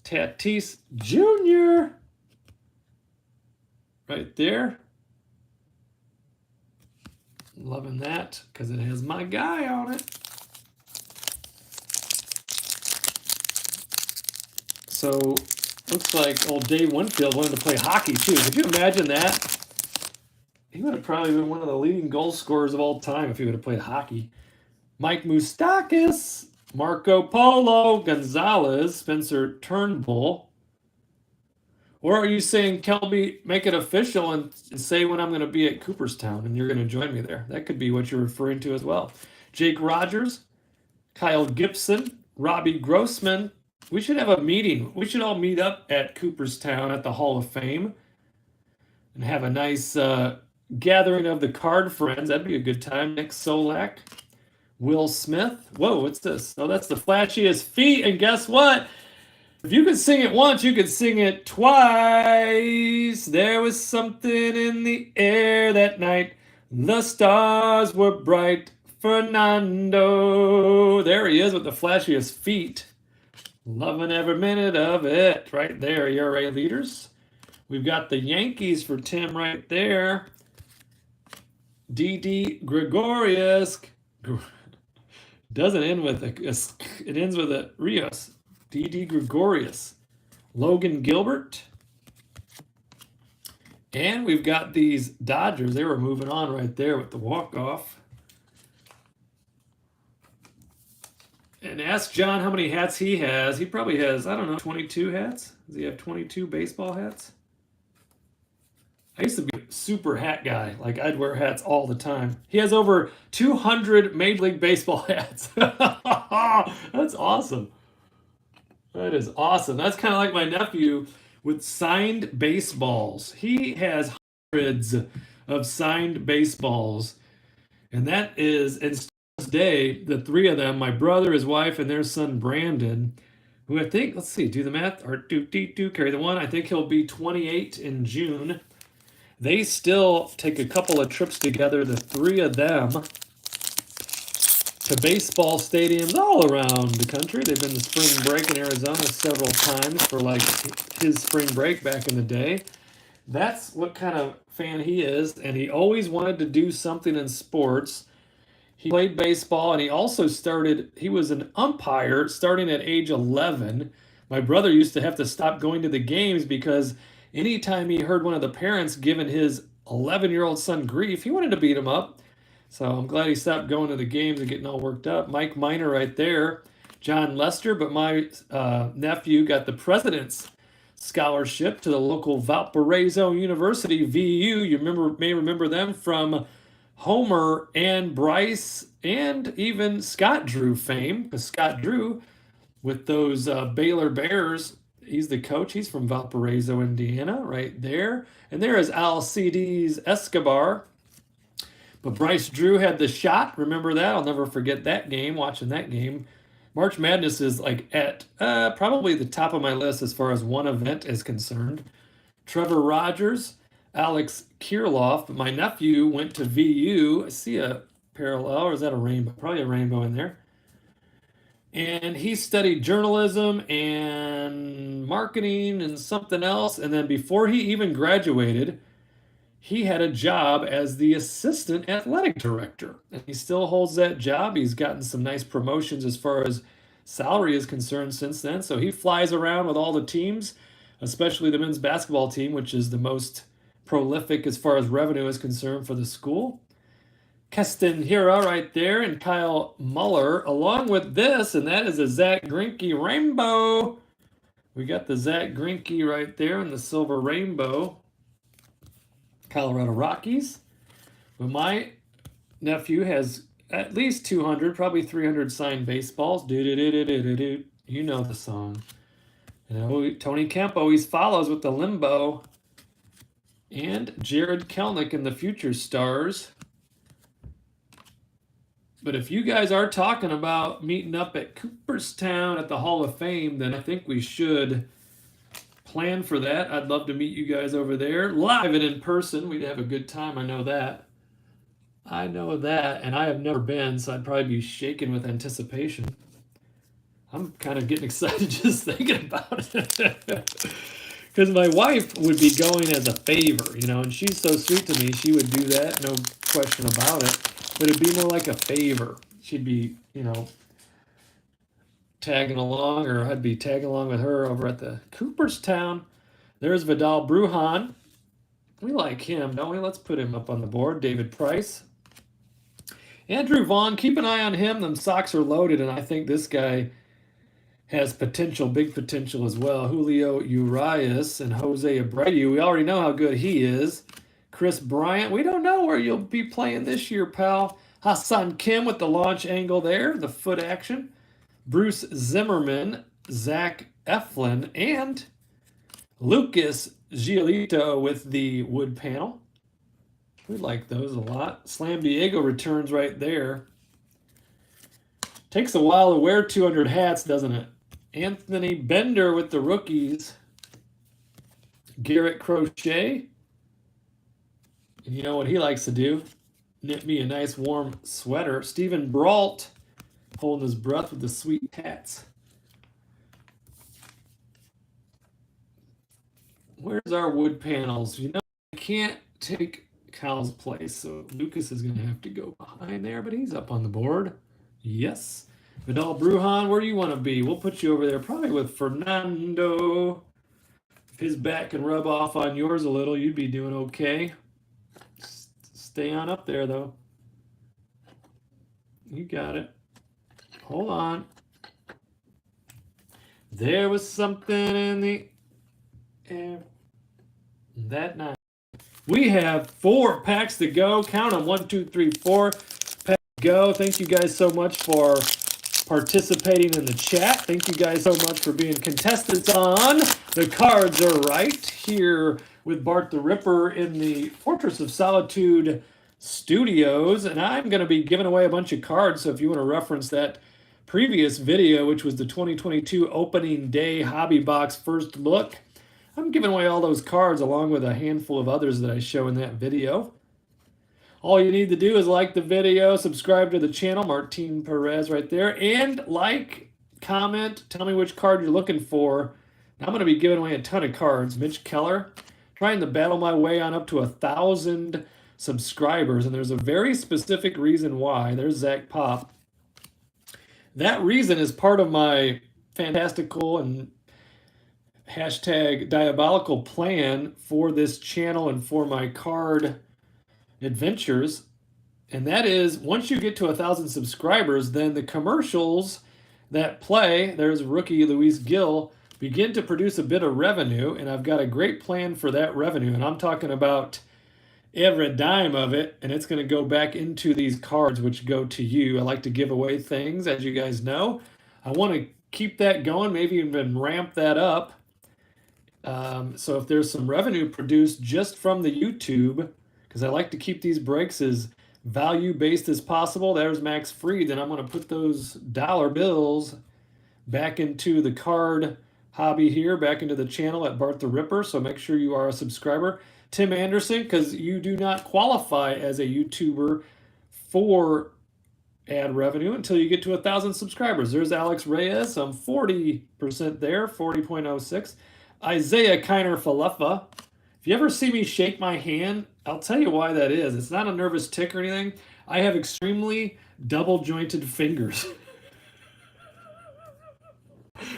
Tatis Jr. right there. Loving that because it has my guy on it. So looks like old Dave Winfield wanted to play hockey too. Could you imagine that? He would have probably been one of the leading goal scorers of all time if he would have played hockey. Mike Moustakas, Marco Polo, Gonzalez, Spencer Turnbull. Or are you saying, Kelby, make it official and say when I'm going to be at Cooperstown and you're going to join me there? That could be what you're referring to as well. Jake Rogers, Kyle Gibson, Robbie Grossman. We should have a meeting. We should all meet up at Cooperstown at the Hall of Fame and have a nice gathering of the card friends. That'd be a good time. Nick Solak, Will Smith. Whoa, what's this? Oh, that's the flashiest feet. And guess what? If you could sing it once, you could sing it twice. There was something in the air that night. The stars were bright. Fernando. There he is with the flashiest feet. Loving every minute of it. Right there, ERA leaders. We've got the Yankees for Tim right there. Didi Gregorius. Doesn't end with it ends with a Rios. Didi Gregorius. Logan Gilbert. And we've got these Dodgers. They were moving on right there with the walk-off. And ask John how many hats he has. He probably has, 22 hats. Does he have 22 baseball hats? I used to be super hat guy. Like I'd wear hats all the time. He has over 200 Major League Baseball hats. That's awesome. That is awesome. That's kind of like my nephew with signed baseballs. He has hundreds of signed baseballs. And that is, in this day, the three of them, my brother, his wife, and their son Brandon, who I think, let's see, do the math, or do carry the one. I think he'll be 28 in June. They still take a couple of trips together, the three of them, to baseball stadiums all around the country. They've been to spring break in Arizona several times for like his spring break back in the day. That's what kind of fan he is, and he always wanted to do something in sports. He played baseball, and he also he was an umpire starting at age 11. My brother used to have to stop going to the games because anytime he heard one of the parents giving his 11-year-old son grief, he wanted to beat him up. So I'm glad he stopped going to the games and getting all worked up. Mike Minor right there. John Lester, but my nephew got the president's scholarship to the local Valparaiso University, VU. You may remember them from Homer and Bryce and even Scott Drew fame. Because Scott Drew, with those Baylor Bears, he's the coach. He's from Valparaiso, Indiana, right there. And there is Alcides Escobar. But Bryce Drew had the shot. Remember that? I'll never forget that game, watching that game. March Madness is like at probably the top of my list as far as one event is concerned. Trevor Rogers, Alex Kirilloff. My nephew went to VU. I see a parallel, or is that a rainbow? Probably a rainbow in there. And he studied journalism and marketing and something else. And then before he even graduated, he had a job as the assistant athletic director. And he still holds that job. He's gotten some nice promotions as far as salary is concerned since then. So he flies around with all the teams, especially the men's basketball team, which is the most prolific as far as revenue is concerned for the school. Keston Hira right there, and Kyle Muller, along with this, and that is a Zach Greinke rainbow. We got the Zach Greinke right there in the silver rainbow. Colorado Rockies. But my nephew has at least 200, probably 300 signed baseballs. Do-do-do-do-do-do-do. You know the song. You know, Tony Kemp always follows with the limbo. And Jared Kelnick in the Future Stars. But if you guys are talking about meeting up at Cooperstown at the Hall of Fame, then I think we should plan for that. I'd love to meet you guys over there, live and in person. We'd have a good time. I know that. I know that, and I have never been, so I'd probably be shaking with anticipation. I'm kind of getting excited just thinking about it. Because my wife would be going as a favor, you know, and she's so sweet to me. She would do that, no question about it. But it'd be more like a favor. She'd be, you know, tagging along, or I'd be tagging along with her over at the Cooperstown. There's Vidal Brujan. We like him, don't we? Let's put him up on the board. David Price. Andrew Vaughn, keep an eye on him. Them socks are loaded, and I think this guy has potential, big potential as well. Julio Urias and Jose Abreu. We already know how good he is. Chris Bryant. We don't know where you'll be playing this year, pal. Hassan Kim with the launch angle there, the foot action. Bruce Zimmerman, Zach Eflin, and Lucas Giolito with the wood panel. We like those a lot. Slam Diego returns right there. Takes a while to wear 200 hats, doesn't it? Anthony Bender with the rookies. Garrett Crochet. And you know what he likes to do? Knit me a nice warm sweater. Stephen Brault holding his breath with the sweet tats. Where's our wood panels? You know, I can't take Kyle's place, so Lucas is going to have to go behind there, but he's up on the board. Yes. Vidal Brujan, where do you want to be? We'll put you over there, probably with Fernando. If his back can rub off on yours a little, you'd be doing okay. Stay on up there, though. You got it. Hold on. There was something in the air that night. We have 4 packs to go. Count them. 1, 2, 3, 4 packs to go. Thank you guys so much for participating in the chat. Thank you guys so much for being contestants on The Cards Are Right here with Bart the Ripper in the Fortress of Solitude studios. And I'm going to be giving away a bunch of cards. So if you want to reference that previous video, which was the 2022 opening day hobby box first look, I'm giving away all those cards along with a handful of others that I show in that video. All you need to do is like the video, subscribe to the channel, Martin Perez right there, and like, comment, tell me which card you're looking for. I'm going to be giving away a ton of cards. Mitch Keller, trying to battle my way on up to 1,000 subscribers, and there's a very specific reason why. There's Zach Pop. That reason is part of my fantastical and hashtag diabolical plan for this channel and for my card adventures, and that is once you get to 1,000 subscribers, then the commercials that play, there's rookie Luis Gill, begin to produce a bit of revenue, and I've got a great plan for that revenue, and I'm talking about every dime of it, and it's going to go back into these cards which go to you. I like to give away things, as you guys know. I want to keep that going, maybe even ramp that up. So if there's some revenue produced just from the YouTube, because I like to keep these breaks as value-based as possible. There's Max Fried, and I'm going to put those dollar bills back into the card hobby here, back into the channel at Bart the Ripper, so make sure you are a subscriber. Tim Anderson, because you do not qualify as a YouTuber for ad revenue until you get to 1,000 subscribers. There's Alex Reyes. I'm 40% there, 40.06. Isaiah Kiner Falefa. If you ever see me shake my hand, I'll tell you why that is. It's not a nervous tick or anything. I have extremely double-jointed fingers.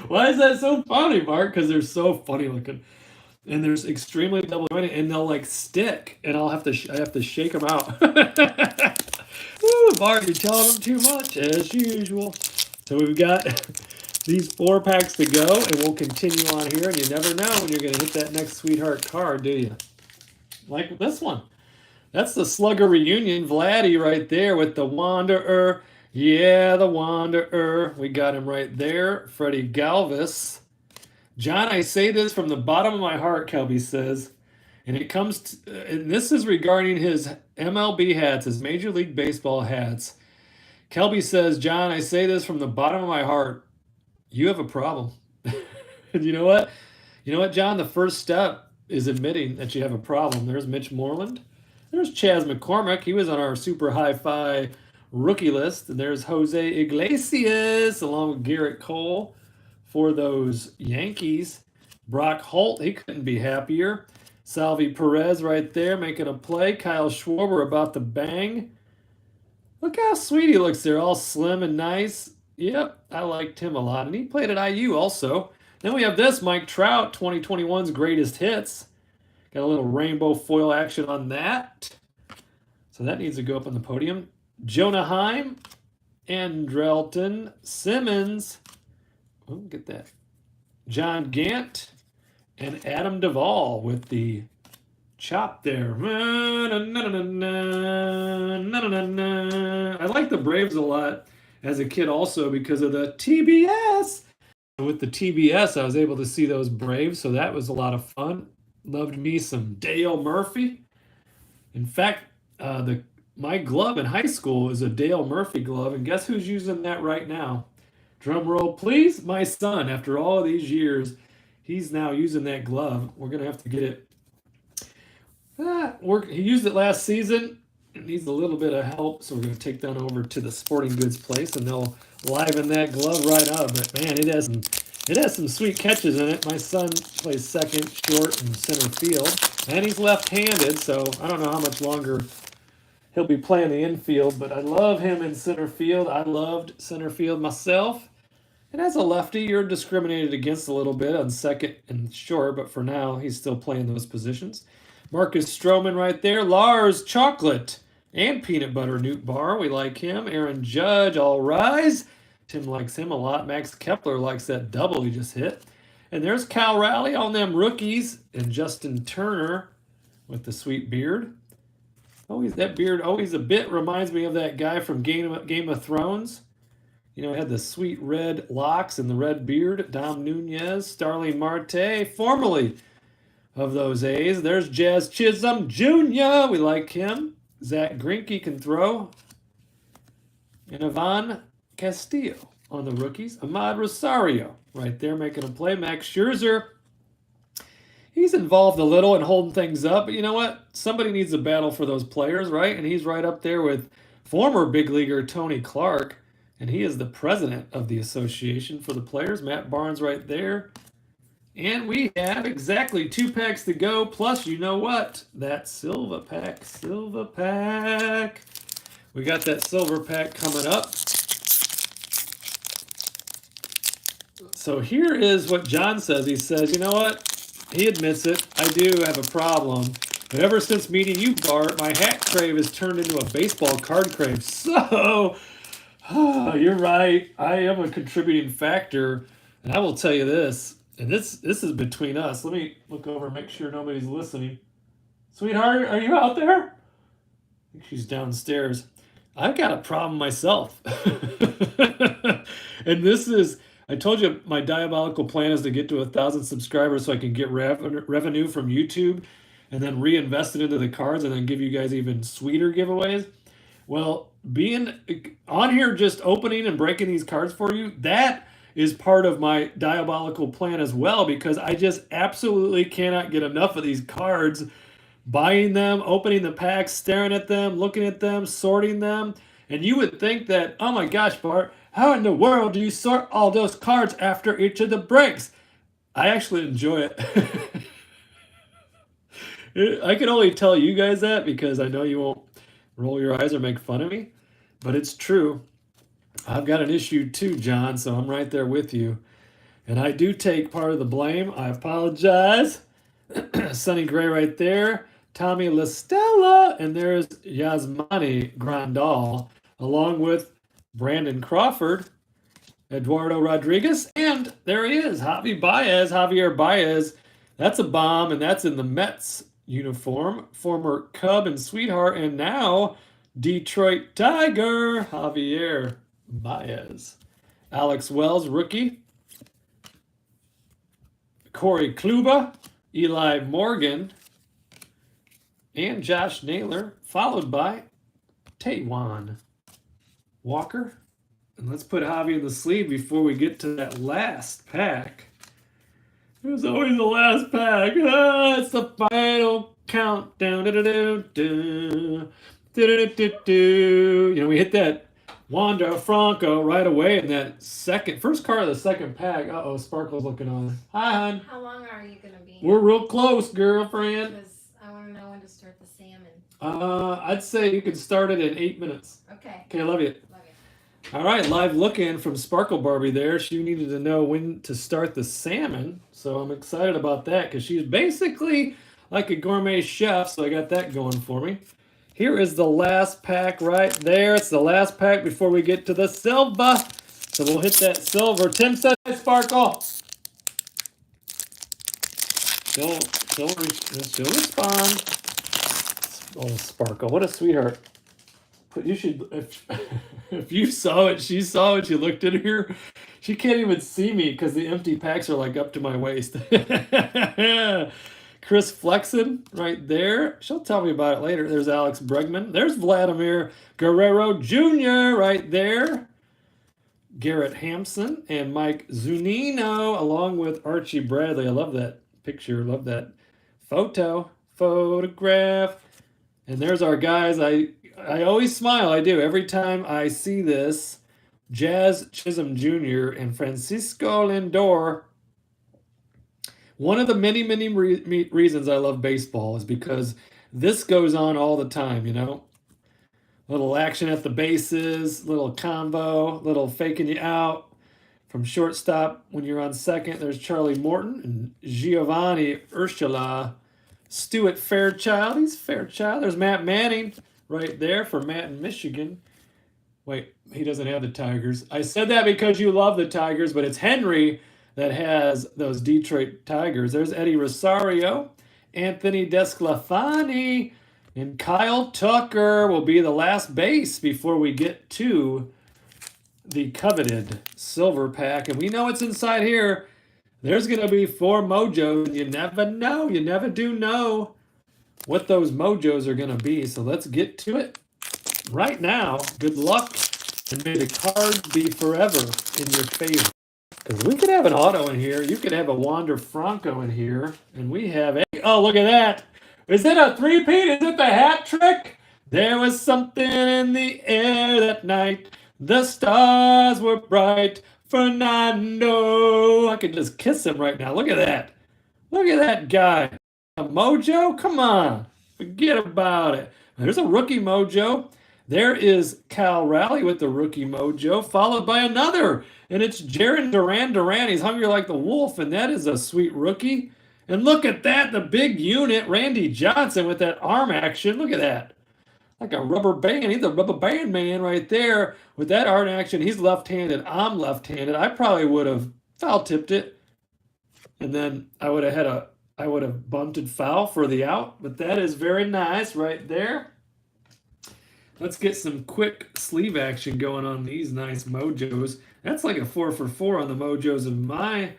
Why is that so funny, Mark? Because they're so funny looking. And there's extremely double-jointed, and they'll like stick, and I have to shake them out. Woo, Bart, you're telling them too much, as usual. So we've got these 4 packs to go, and we'll continue on here, and you never know when you're going to hit that next sweetheart card, do you? Like this one. That's the Slugger Reunion. Vladdy right there with the Wanderer. Yeah, the Wanderer. We got him right there. Freddie Galvis. John, I say this from the bottom of my heart, Kelby says, and it comes to, and this is regarding his MLB hats, his Major League Baseball hats. Kelby says, John, I say this from the bottom of my heart. You have a problem. And you know what? You know what, John? The first step is admitting that you have a problem. There's Mitch Moreland. There's Chaz McCormick. He was on our super hi-fi rookie list. And there's Jose Iglesias along with Garrett Cole for those Yankees. Brock Holt, he couldn't be happier. Salvi Perez right there making a play. Kyle Schwarber about to bang. Look how sweet he looks there, all slim and nice. Yep, I liked him a lot. And he played at IU also. Then we have this, Mike Trout, 2021's greatest hits. Got a little rainbow foil action on that. So that needs to go up on the podium. Jonah Heim, Andrelton Simmons. Oh, get that. John Gant and Adam Duvall with the chop there. I like the Braves a lot as a kid also because of the TBS. With the TBS, I was able to see those Braves, so that was a lot of fun. Loved me some Dale Murphy. In fact, my glove in high school is a Dale Murphy glove, and guess who's using that right now? Drum roll, please. My son, after all of these years, he's now using that glove. We're going to have to get it. He used it last season. It needs a little bit of help, so we're going to take that over to the sporting goods place, and they'll liven that glove right out of it. Man, it has some sweet catches in it. My son plays second, short, and center field, and he's left-handed, so I don't know how much longer he'll be playing the infield, but I love him in center field. I loved center field myself. And as a lefty, you're discriminated against a little bit on second and short, but for now, he's still playing those positions. Marcus Stroman right there. Lars Chocolate and Peanut Butter Newt Bar. We like him. Aaron Judge, all rise. Tim likes him a lot. Max Kepler likes that double he just hit. And there's Cal Raleigh on them rookies. And Justin Turner with the sweet beard. Always that beard always a bit reminds me of that guy from Game of Thrones. You know, he had the sweet red locks and the red beard. Dom Nunez, Starling Marte, formerly of those A's. There's Jazz Chisholm Jr. We like him. Zach Greinke can throw. And Ivan Castillo on the rookies. Ahmad Rosario right there making a play. Max Scherzer. He's involved a little in holding things up, but you know what? Somebody needs to battle for those players, right? And he's right up there with former big leaguer Tony Clark, and he is the president of the association for the players. Matt Barnes right there. And we have exactly 2 packs to go, plus you know what? That silver pack. We got that silver pack coming up. So here is what John says. He says, you know what? He admits it. I do have a problem. But ever since meeting you, Bart, my hat crave has turned into a baseball card crave. So, you're right. I am a contributing factor. And I will tell you this, and this is between us. Let me look over and make sure nobody's listening. Sweetheart, are you out there? I think she's downstairs. I've got a problem myself. And this is, I told you my diabolical plan is to get to 1,000 subscribers so I can get revenue from YouTube and then reinvest it into the cards and then give you guys even sweeter giveaways. Well, being on here just opening and breaking these cards for you, that is part of my diabolical plan as well, because I just absolutely cannot get enough of these cards. Buying them, opening the packs, staring at them, looking at them, sorting them. And you would think that, oh my gosh, Bart, how in the world do you sort all those cards after each of the breaks? I actually enjoy it. I can only tell you guys that because I know you won't roll your eyes or make fun of me, but it's true. I've got an issue too, John, so I'm right there with you. And I do take part of the blame. I apologize. Sonny Gray right there. Tommy LaStella. And there's Yasmani Grandal, along with Brandon Crawford, Eduardo Rodriguez, and there he is, Javier Baez. That's a bomb, and that's in the Mets uniform. Former Cub and sweetheart, and now Detroit Tiger, Javier Baez. Alex Wells, rookie. Corey Kluber, Eli Morgan, and Josh Naylor, followed by Taijuan Walker. And let's put Javi in the sleeve before we get to that last pack. There's always the last pack. It's the final countdown. You know, we hit that Wander Franco right away in that first card of the second pack. Uh-oh, Sparkle's looking on. Hi, hon.
How long are you going to be?
We're real close, girlfriend.
Because I want to know when to start the salmon.
I'd say you can start it in 8 minutes.
Okay.
Okay, love you.
Love you.
All right, live look-in from Sparkle Barbie there. She needed to know when to start the salmon, so I'm excited about that because she's basically like a gourmet chef, so I got that going for me. Here is the last pack right there. It's the last pack before we get to the silver. So we'll hit that silver. Tim says, Sparkle. She'll respond. Oh, Sparkle, what a sweetheart. But you should, if you saw it, she saw it, she looked at her. She can't even see me because the empty packs are like up to my waist. Chris Flexen right there. She'll tell me about it later. There's Alex Bregman. There's Vladimir Guerrero Jr. right there. Garrett Hampson and Mike Zunino along with Archie Bradley. I love that picture. Love that photograph. And there's our guys. I always smile. I do. Every time I see this. Jazz Chisholm Jr. and Francisco Lindor. One of the many, many reasons I love baseball is because this goes on all the time, you know? Little action at the bases, little combo, little faking you out. From shortstop, when you're on second, there's Charlie Morton and Giovanni Urshela. Stuart Fairchild, he's Fairchild. There's Matt Manning right there for Matt in Michigan. Wait, he doesn't have the Tigers. I said that because you love the Tigers, but it's Henry that has those Detroit Tigers. There's Eddie Rosario Anthony Desclafani. And Kyle Tucker will be the last base before we get to the coveted silver pack. And we know what's inside here. There's going to be 4 mojos. You never know. You never do know what those mojos are going to be. So let's get to it right now. Good luck. And may the cards be forever in your favor. Because we could have an auto in here. You could have a Wander Franco in here. And we have a... Oh, look at that. Is it a three-peat? Is it the hat trick? There was something in the air that night. The stars were bright. Fernando. I could just kiss him right now. Look at that. Look at that guy. A mojo? Come on. Forget about it. There's a rookie mojo. There is Cal Raleigh with the rookie mojo, followed by another. And it's Jaron Duran. He's hungry like the wolf, and that is a sweet rookie. And look at that, the big unit, Randy Johnson with that arm action. Look at that. Like a rubber band. He's a rubber band man right there with that arm action. He's left-handed. I'm left-handed. I probably would have foul tipped it. And then I would have bunted foul for the out. But that is very nice right there. Let's get some quick sleeve action going on these nice mojos. That's like a 4 for 4 on the mojos in my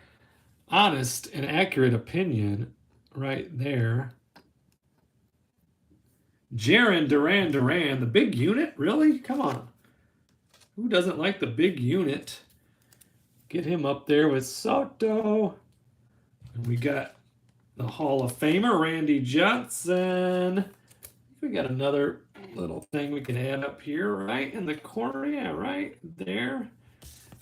honest and accurate opinion right there. Jaron Duran, the big unit? Really? Come on. Who doesn't like the big unit? Get him up there with Soto. And we got the Hall of Famer, Randy Johnson. We got another little thing we can add up here, right in the corner. Yeah, right there.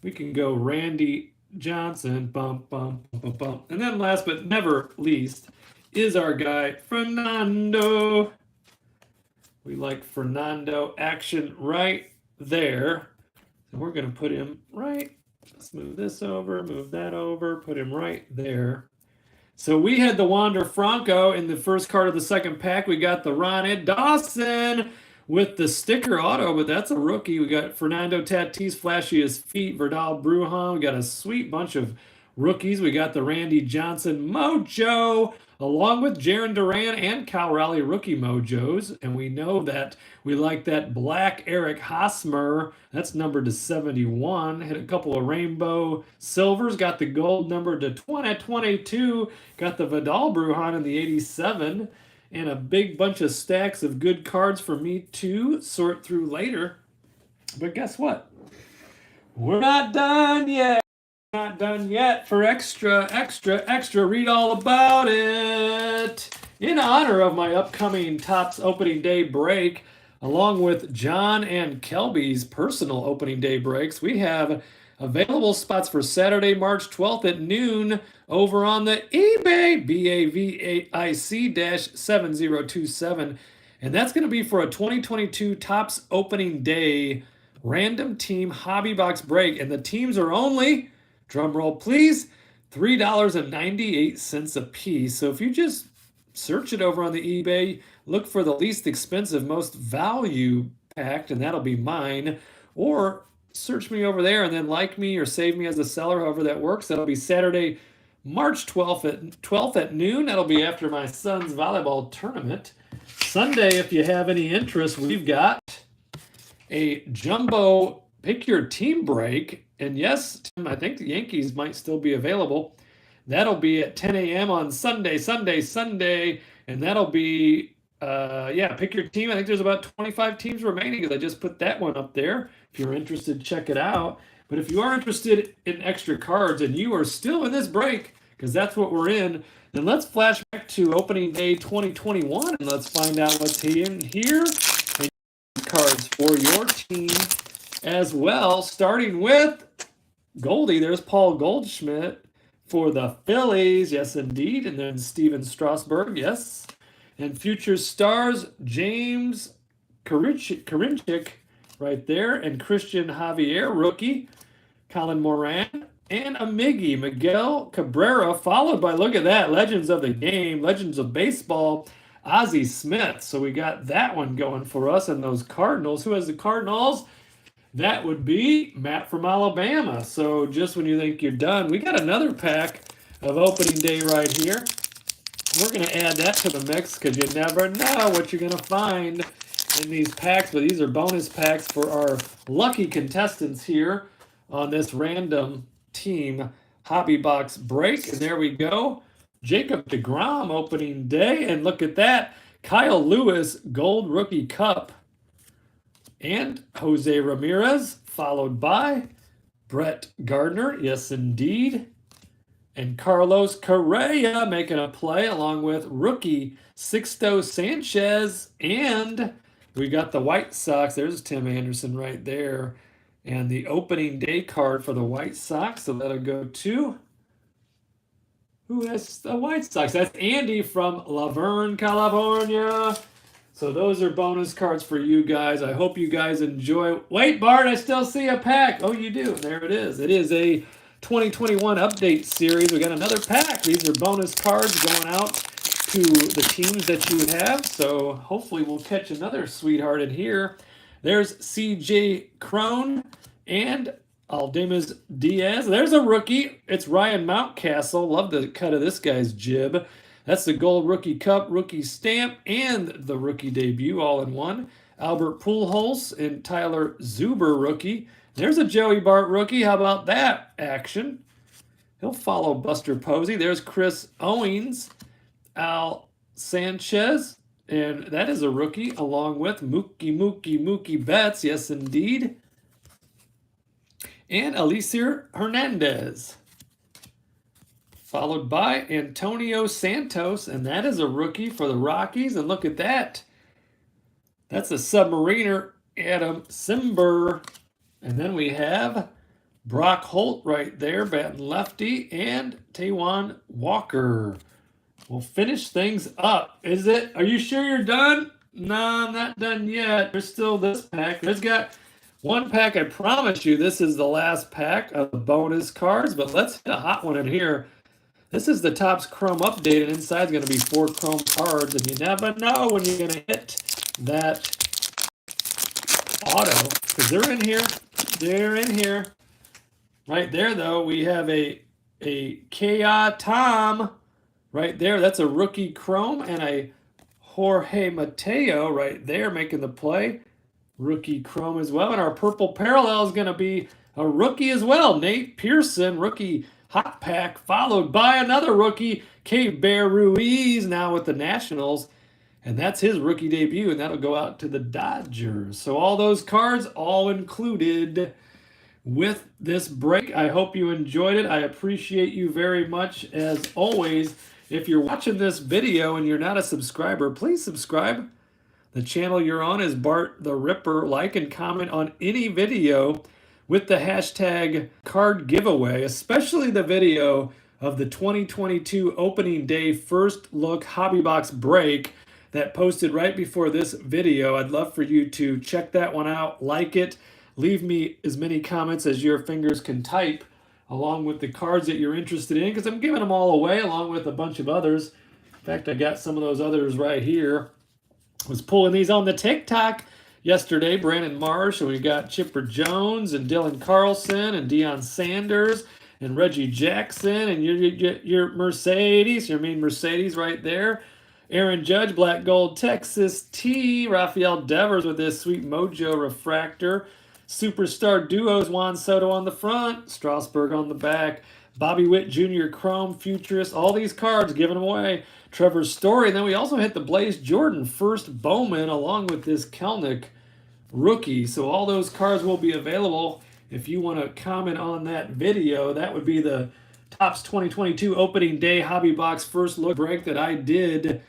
We can go Randy Johnson, bump, bump, bump, bump. And then last but never least is our guy, Fernando. We like Fernando action right there. So we're going to put him right. Let's move this over, move that over, put him right there. So we had the Wander Franco in the first card of the second pack. We got the Ron Dawson with the sticker auto, but that's a rookie. We got Fernando Tatis, flashiest feet, Verdal Brujan. We got a sweet bunch of rookies. We got the Randy Johnson mojo, along with Jaron Duran and Cal Raleigh rookie mojos. And we know that we like that black Eric Hosmer. That's numbered to 71. Hit a couple of rainbow silvers. Got the gold numbered to 22. Got the Vidal Brujan in the 87. And a big bunch of stacks of good cards for me to sort through later. But guess what? We're not done yet. Not done yet. For extra, read all about it. In honor of my upcoming Topps opening day break, along with John and Kelby's personal opening day breaks, we have available spots for Saturday, March 12th at noon over on the eBay, BAVAIC-7027. And that's going to be for a 2022 Topps opening day random team hobby box break. And the teams are only, drum roll please, $3.98 a piece. So if you just search it over on the eBay, look for the least expensive, most value packed, and that'll be mine. Or search me over there and then like me or save me as a seller, however that works. That'll be Saturday, March 12th at noon. That'll be after my son's volleyball tournament. Sunday, if you have any interest, we've got a jumbo pick your team break. And yes, Tim, I think the Yankees might still be available. That'll be at 10 a.m. on Sunday. And that'll be, pick your team. I think there's about 25 teams remaining because I just put that one up there. If you're interested, check it out. But if you are interested in extra cards and you are still in this break, because that's what we're in, then let's flash back to opening day 2021 and let's find out what's in here. And cards for your team as well, starting with Goldie. There's Paul Goldschmidt for the Phillies. Yes, indeed. And then Steven Strasburg. Yes. And future stars, James Karinchik right there. And Christian Javier, rookie. Colin Moran. And a Miguel Cabrera, followed by, look at that, Legends of the Game, Legends of Baseball, Ozzie Smith. So we got that one going for us. And those Cardinals. Who has the Cardinals? That would be Matt from Alabama. So just when you think you're done, we got another pack of opening day right here. We're going to add that to the mix because you never know what you're going to find in these packs. But these are bonus packs for our lucky contestants here on this random team hobby box break. And there we go. Jacob deGrom opening day. And look at that. Kyle Lewis Gold Rookie Cup. And Jose Ramirez, followed by Brett Gardner. Yes, indeed. And Carlos Correa making a play along with rookie Sixto Sanchez. And we got the White Sox. There's Tim Anderson right there. And the opening day card for the White Sox. So that'll go to... Who has the White Sox? That's Andy from Laverne, California. So those are bonus cards for you guys. I hope you guys enjoy. Wait, Bart, I still see a pack. Oh, you do. There it is. It is a 2021 update series. We got another pack. These are bonus cards going out to the teams that you have. So hopefully we'll catch another sweetheart in here. There's CJ Crone and Aldemus Diaz. There's a rookie. It's Ryan Mountcastle. Love the cut of this guy's jib. That's the Gold Rookie Cup, rookie stamp, and the rookie debut all in one. Albert Pujols and Tyler Zuber rookie. There's a Joey Bart rookie. How about that action? He'll follow Buster Posey. There's Chris Owings, Al Sanchez, and that is a rookie along with Mookie Betts. Yes, indeed. And Alicia Hernandez. Followed by Antonio Santos, and that is a rookie for the Rockies. And look at that. That's a Submariner, Adam Simber. And then we have Brock Holt right there, batting lefty, and Taijuan Walker. We'll finish things up. Is it? Are you sure you're done? No, I'm not done yet. There's still this pack. There's got one pack. I promise you this is the last pack of the bonus cards, but let's hit a hot one in here. This is the Topps Chrome update, and inside is going to be 4 Chrome cards, and you never know when you're going to hit that auto, because they're in here. They're in here. Right there, though, we have a Kia Tom right there. That's a rookie Chrome, and a Jorge Mateo right there making the play. Rookie Chrome as well, and our purple parallel is going to be a rookie as well. Nate Pearson, rookie hot pack, followed by another rookie, K-Bear Ruiz, now with the Nationals. And that's his rookie debut, and that'll go out to the Dodgers. So all those cards, all included with this break. I hope you enjoyed it. I appreciate you very much, as always. If you're watching this video and you're not a subscriber, please subscribe. The channel you're on is Bart the Ripper. Like and comment on any video with the hashtag card giveaway, especially the video of the 2022 opening day first look hobby box break that posted right before this video. I'd love for you to check that one out, like it, leave me as many comments as your fingers can type along with the cards that you're interested in, because I'm giving them all away along with a bunch of others. In fact, I got some of those others right here. I was pulling these on the TikTok yesterday. Brandon Marsh, and we got Chipper Jones and Dylan Carlson and Deion Sanders and Reggie Jackson and your Mercedes, your mean Mercedes right there. Aaron Judge, Black Gold Texas T. Rafael Devers with this sweet Mojo Refractor. Superstar Duos, Juan Soto on the front, Strasburg on the back. Bobby Witt Jr. Chrome, Futurist, all these cards giving away. Trevor Story, and then we also hit the Blaze Jordan first Bowman along with this Kelnick rookie. So all those cards will be available if you want to comment on that video. That would be the Topps 2022 opening day hobby box first look break that I did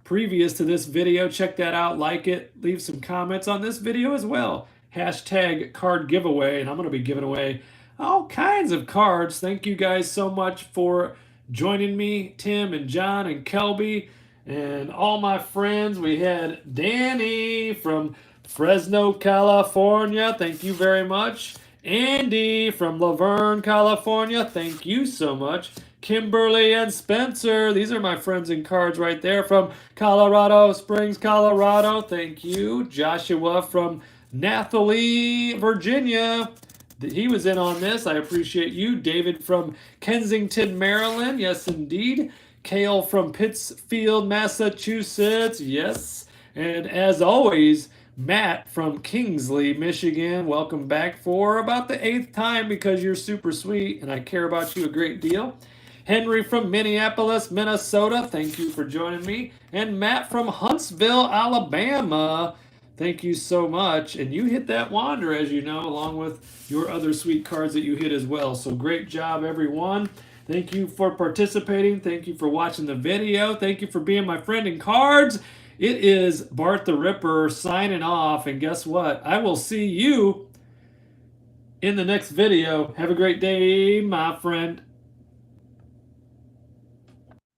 previous to this video. Check that out, like it, leave some comments on this video as well. Hashtag card giveaway, and I'm going to be giving away all kinds of cards. Thank you guys so much for joining me, Tim and John and Kelby and all my friends. We had Danny from Fresno, California. Thank you very much. Andy from Laverne, California. Thank you so much. Kimberly and Spencer. These are my friends and cards right there from Colorado Springs, Colorado. Thank you. Joshua from Nathalie, Virginia. He was in on this. I appreciate you. David from Kensington, Maryland. Yes, indeed. Kale from Pittsfield, Massachusetts. Yes. And as always, Matt from Kingsley, Michigan. Welcome back for about the 8th time because you're super sweet and I care about you a great deal. Henry from Minneapolis, Minnesota. Thank you for joining me. And Matt from Huntsville, Alabama. Thank you so much. And you hit that wander, as you know, along with your other sweet cards that you hit as well. So great job, everyone. Thank you for participating. Thank you for watching the video. Thank you for being my friend in cards. It is Bart the Ripper signing off. And guess what? I will see you in the next video. Have a great day, my friend.